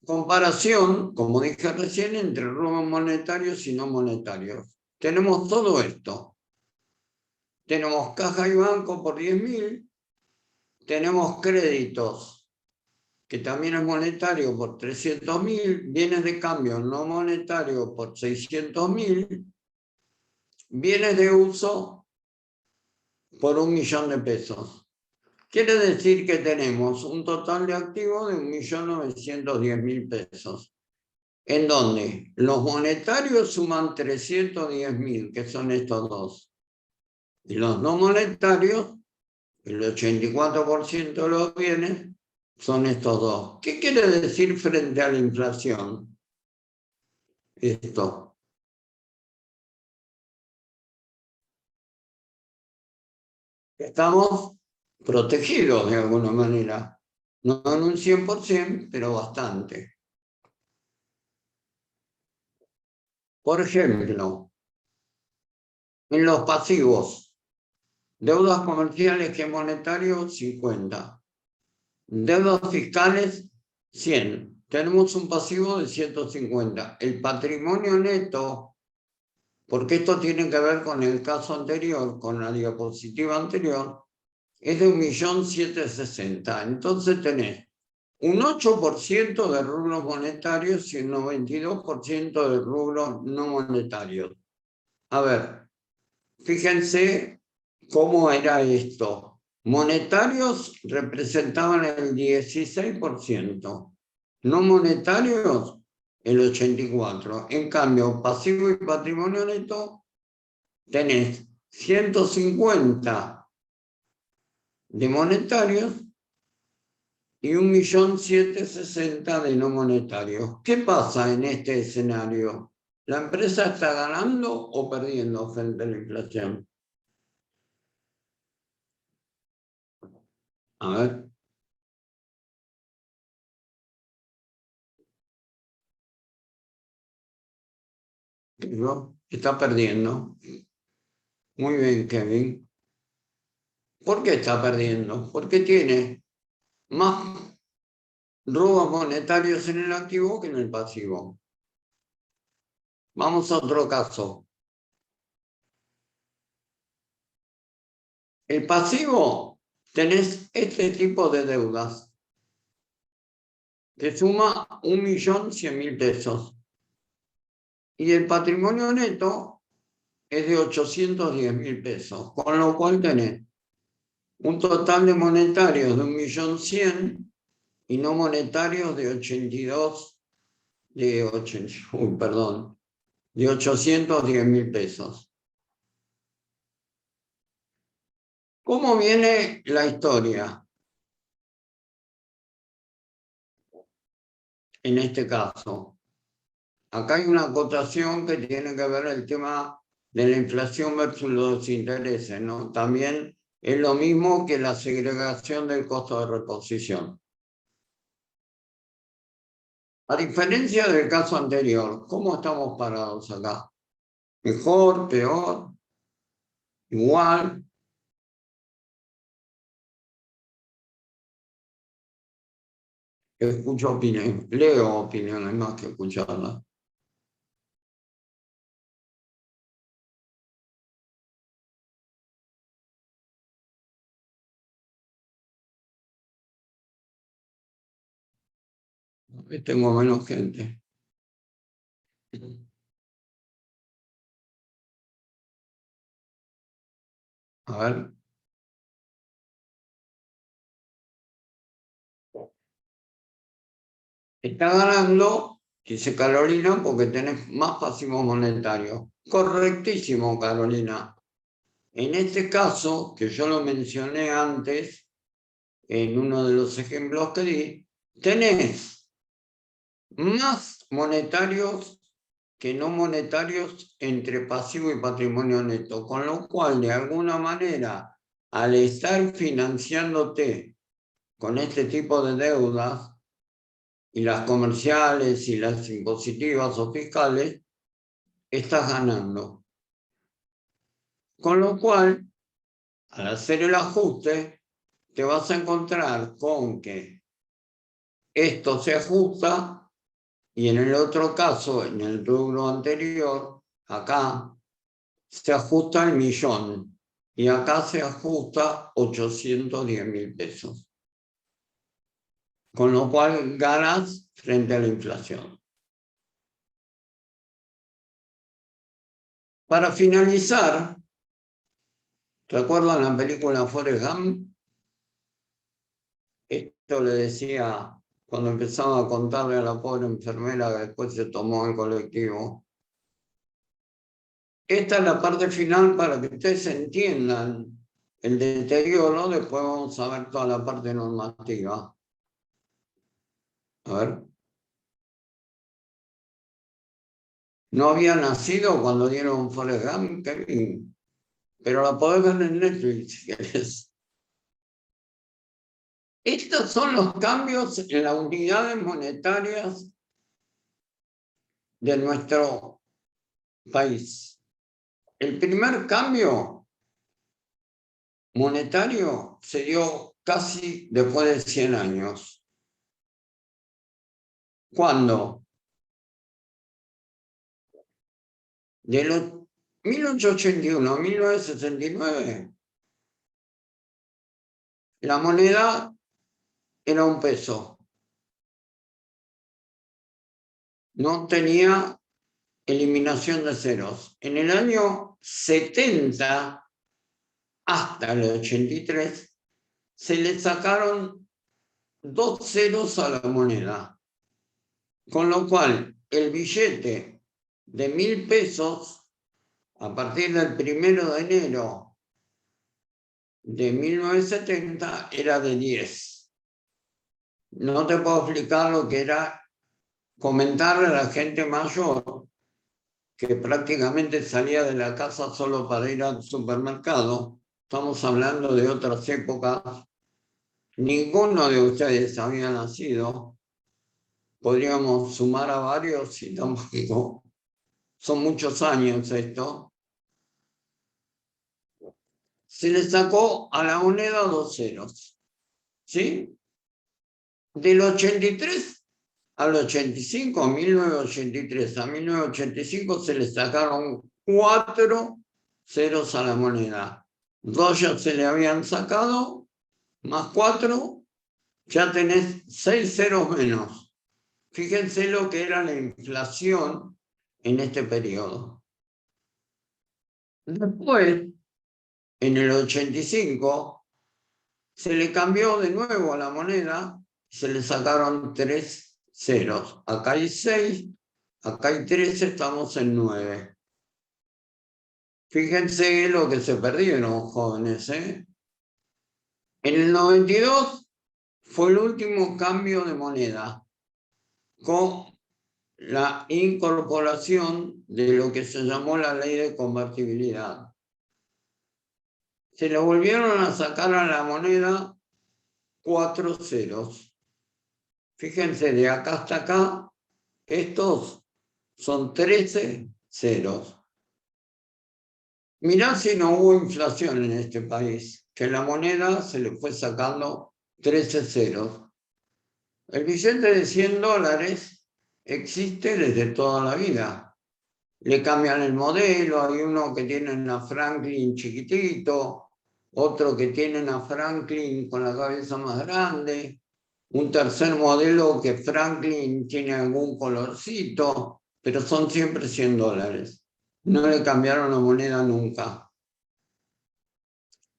Comparación, como dije recién, entre rubros monetarios y no monetarios. Tenemos todo esto. Tenemos caja y banco por 10.000. Tenemos créditos, que también es monetario, por 300.000. Bienes de cambio no monetario por 600.000. Bienes de uso por 1.000.000 de pesos. Quiere decir que tenemos un total de activos de 1.910.000 pesos. En donde los monetarios suman 310.000, que son estos dos. Y los no monetarios, el 84% de los bienes, son estos dos. ¿Qué quiere decir frente a la inflación? Esto. Estamos protegidos de alguna manera. No en un 100%, pero bastante. Por ejemplo, en los pasivos, deudas comerciales que monetario, 50. Deudas fiscales, 100. Tenemos un pasivo de 150. El patrimonio neto, porque esto tiene que ver con el caso anterior, con la diapositiva anterior, es de 1.760.000. Entonces tenés un 8% de rubros monetarios y un 92% de rubros no monetarios. A ver, fíjense cómo era esto. Monetarios representaban el 16%, no monetarios el 84%. En cambio, pasivo y patrimonio neto, tenés 150 de monetarios y 1.760.000 de no monetarios. ¿Qué pasa en este escenario? ¿La empresa está ganando o perdiendo frente a la inflación? A ver. ¿No? Está perdiendo. Muy bien, Kevin. ¿Por qué está perdiendo? Porque tiene más robos monetarios en el activo que en el pasivo. Vamos a otro caso. El pasivo, tenés este tipo de deudas, que suma 1.100.000 pesos. Y el patrimonio neto es de 810.000 pesos, con lo cual tenés un total de monetarios de 1.100.000 y no monetarios de 810.000 pesos. ¿Cómo viene la historia? En este caso, acá hay una acotación que tiene que ver el tema de la inflación versus los intereses, ¿no? También es lo mismo que la segregación del costo de reposición. A diferencia del caso anterior, ¿cómo estamos parados acá? ¿Mejor, peor, igual? Escucho opiniones, leo opiniones más que escucharlas. Tengo menos gente. A ver. Está ganando, dice Carolina, porque tenés más pasivos monetarios. Correctísimo, Carolina. En este caso, que yo lo mencioné antes, en uno de los ejemplos que di, tenés más monetarios que no monetarios entre pasivo y patrimonio neto, con lo cual, de alguna manera, al estar financiándote con este tipo de deudas, y las comerciales y las impositivas o fiscales, estás ganando. Con lo cual, al hacer el ajuste, te vas a encontrar con que esto se ajusta y en el otro caso, en el rubro anterior, acá se ajusta el 1.000.000 y acá se ajusta 810.000 pesos. Con lo cual ganas frente a la inflación. Para finalizar, ¿recuerdan la película Forrest Gump? Esto le decía cuando empezaba a contarle a la pobre enfermera que después se tomó el colectivo. Esta es la parte final para que ustedes entiendan el deterioro. Después vamos a ver toda la parte normativa. A ver. No había nacido cuando dieron Forrest Gump, Kevin, pero la podés ver en Netflix si querés. Estos son los cambios en las unidades monetarias de nuestro país. El primer cambio monetario se dio casi después de 100 años. ¿Cuándo? De los 1881 a 1969, la moneda era un peso. No tenía eliminación de ceros. En el año 70 hasta el 83 se le sacaron 2 ceros a la moneda. Con lo cual, el billete de 1.000 pesos, a partir del 1 de enero de 1970, era de 10. No te puedo explicar lo que era comentarle a la gente mayor que prácticamente salía de la casa solo para ir al supermercado. Estamos hablando de otras épocas. Ninguno de ustedes había nacido. Podríamos sumar a varios y tampoco. Son muchos años esto. Se le sacó a la moneda 2 ceros. ¿Sí? Del 83 al 85, 1983 a 1985, se le sacaron 4 ceros a la moneda. 2 ya se le habían sacado, más 4, ya tenés 6 ceros menos. Fíjense lo que era la inflación en este periodo. Después, en el 85, se le cambió de nuevo a la moneda, se le sacaron 3 ceros. Acá hay 6, acá hay 13, estamos en 9. Fíjense lo que se perdieron, jóvenes, ¿eh? En el 92 fue el último cambio de moneda, con la incorporación de lo que se llamó la ley de convertibilidad. Se le volvieron a sacar a la moneda 4 ceros. Fíjense, de acá hasta acá, estos son 13 ceros. Mirá si no hubo inflación en este país, que la moneda se le fue sacando 13 ceros. El billete de $100 existe desde toda la vida. Le cambian el modelo, hay uno que tiene una Franklin chiquitito, otro que tiene una Franklin con la cabeza más grande, un tercer modelo que Franklin tiene algún colorcito, pero son siempre $100. No le cambiaron la moneda nunca.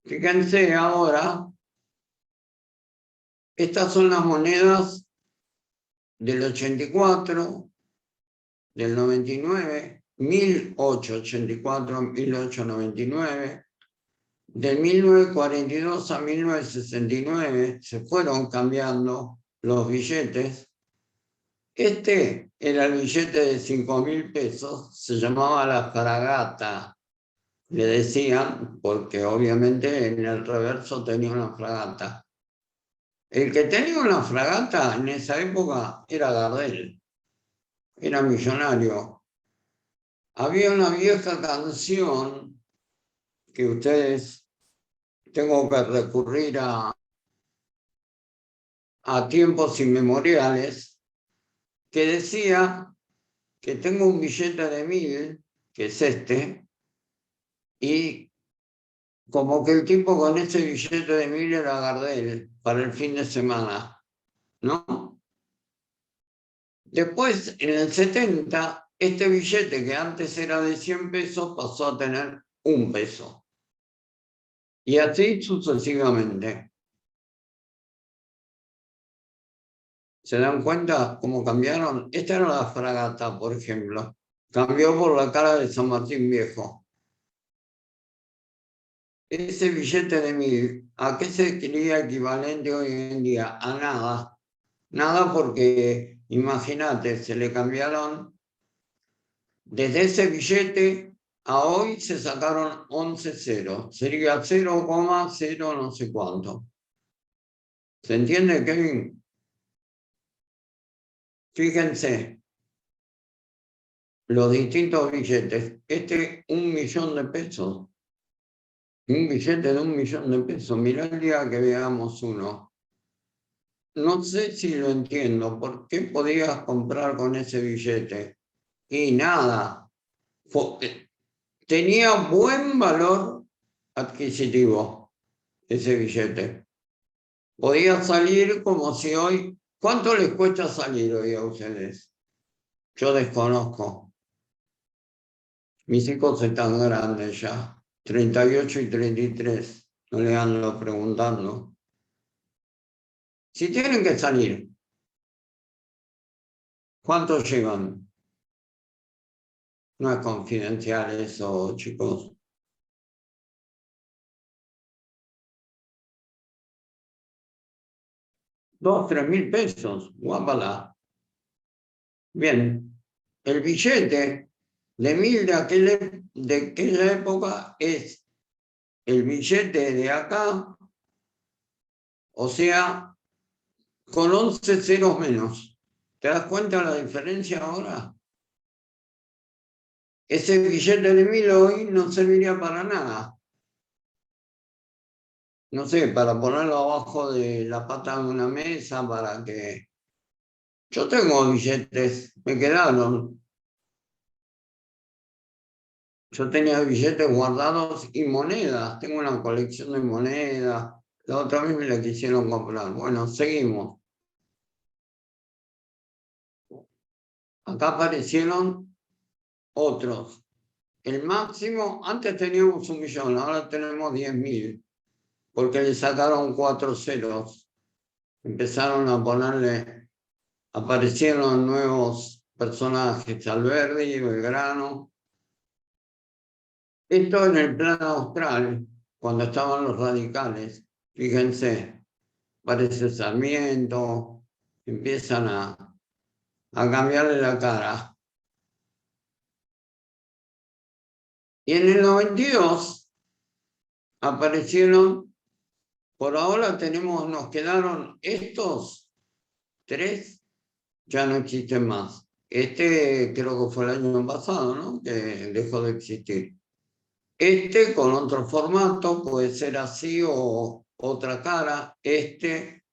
Fíjense ahora, estas son las monedas del 84, del 99, 1884, 1899, del 1942 a 1969, se fueron cambiando los billetes. Este era el billete de 5.000 pesos, se llamaba la fragata. Le decían, porque obviamente en el reverso tenía una fragata. El que tenía una fragata en esa época era Gardel, era millonario. Había una vieja canción que ustedes, tengo que recurrir a tiempos inmemoriales, que decía que tengo un billete de 1.000, que es este, y como que el tipo con ese billete de 1.000 era Gardel para el fin de semana, ¿no? Después, en el 70, este billete que antes era de 100 pesos pasó a tener 1 peso. Y así sucesivamente. ¿Se dan cuenta cómo cambiaron? Esta era la fragata, por ejemplo. Cambió por la cara de San Martín Viejo. Ese billete de 1.000, ¿a qué sería equivalente hoy en día? A nada. Nada porque, imagínate, se le cambiaron. Desde ese billete a hoy se sacaron 11 ceros. Sería 0,0 no sé cuánto. ¿Se entiende, Kevin? Fíjense, los distintos billetes. Este, 1.000.000 de pesos. Un billete de 1.000.000 de pesos. Mirá el día que veamos uno. No sé si lo entiendo. ¿Por qué podías comprar con ese billete? Y nada. Tenía buen valor adquisitivo ese billete. Podía salir como si hoy... ¿Cuánto les cuesta salir hoy a ustedes? Yo desconozco. Mis hijos están grandes ya, 38 y 33. No le ando preguntando. Si tienen que salir, ¿cuánto llevan? No es confidencial eso, chicos. 2, 3.000 pesos, guápala. Bien, el billete de 1.000 de aquella época es el billete de acá, o sea, con 11 ceros menos. ¿Te das cuenta la diferencia ahora? Ese billete de 1.000 hoy no serviría para nada. No sé, para ponerlo abajo de la pata de una mesa, para que... Yo tengo billetes, me quedaron. Yo tenía billetes guardados y monedas. Tengo una colección de monedas. La otra vez me la quisieron comprar. Bueno, seguimos. Acá aparecieron otros. El máximo, antes teníamos 1.000.000, ahora tenemos 10.000, porque le sacaron 4 ceros. Empezaron a ponerle, aparecieron nuevos personajes, Alberdi, Belgrano. Esto en el plano austral, cuando estaban los radicales. Fíjense, parece Sarmiento, empiezan a cambiarle la cara. Y en el 92 aparecieron, por ahora nos quedaron estos 3, ya no existen más. Este creo que fue el año pasado, ¿no? Que dejó de existir. Este con otro formato, puede ser así o otra cara. Este,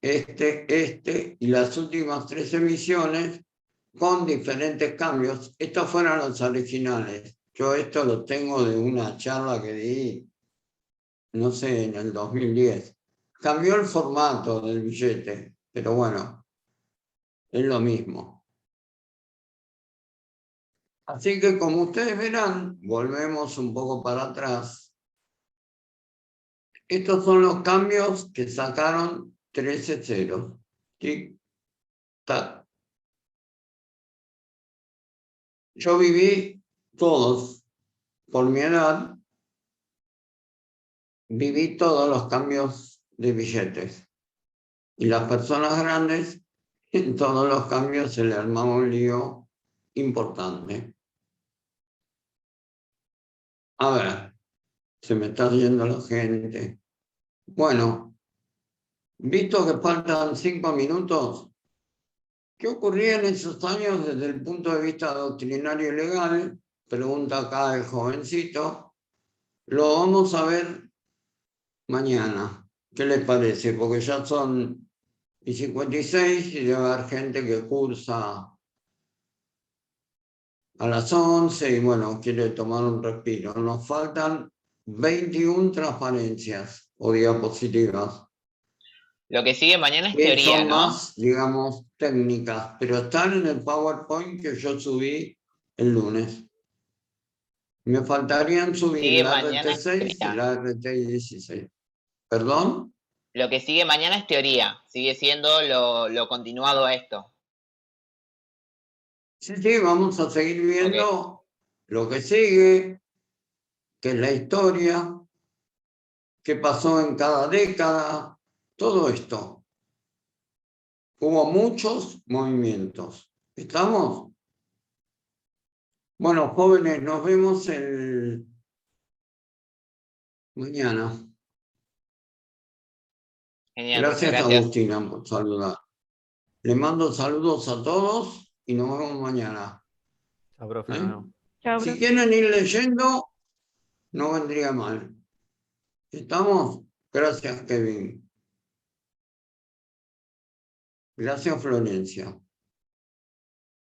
y las últimas 3 emisiones con diferentes cambios. Estos fueron los originales. Yo esto lo tengo de una charla que di, no sé, en el 2010. Cambió el formato del billete, pero bueno, es lo mismo. Así que como ustedes verán, volvemos un poco para atrás. Estos son los cambios que sacaron 13 ceros. Tic, tac. Yo viví todos, por mi edad, viví todos los cambios de billetes. Y las personas grandes, en todos los cambios se le armaba un lío importante. A ver, se me está yendo la gente. Bueno, visto que faltan 5 minutos, ¿qué ocurría en esos años desde el punto de vista doctrinario y legal? Pregunta acá el jovencito. Lo vamos a ver mañana. ¿Qué les parece? Porque ya son y 56 y debe haber gente que cursa a las 11 y bueno, quiere tomar un respiro. Nos faltan 21 transparencias o diapositivas. Lo que sigue mañana es Que teoría, son ¿no? más, digamos, técnicas, pero están en el PowerPoint que yo subí el lunes. Me faltarían subir Sigue la mañana es RT6 y teoría. la RT16. ¿Perdón? Lo que sigue mañana es teoría. Sigue siendo lo continuado a esto. Sí, sí, vamos a seguir Ok. viendo lo que sigue, que es la historia, qué pasó en cada década, todo esto. Hubo muchos movimientos. ¿Estamos? Bueno, jóvenes, nos vemos el mañana. Genial, profe, Gracias, gracias. Agustina, por saludar. Le mando saludos a todos y nos vemos mañana. Chao, profe. ¿Eh? Nos vemos. Chao, Si profe. quieren ir leyendo, no vendría mal. ¿Estamos? Gracias, Kevin. Gracias, Florencia.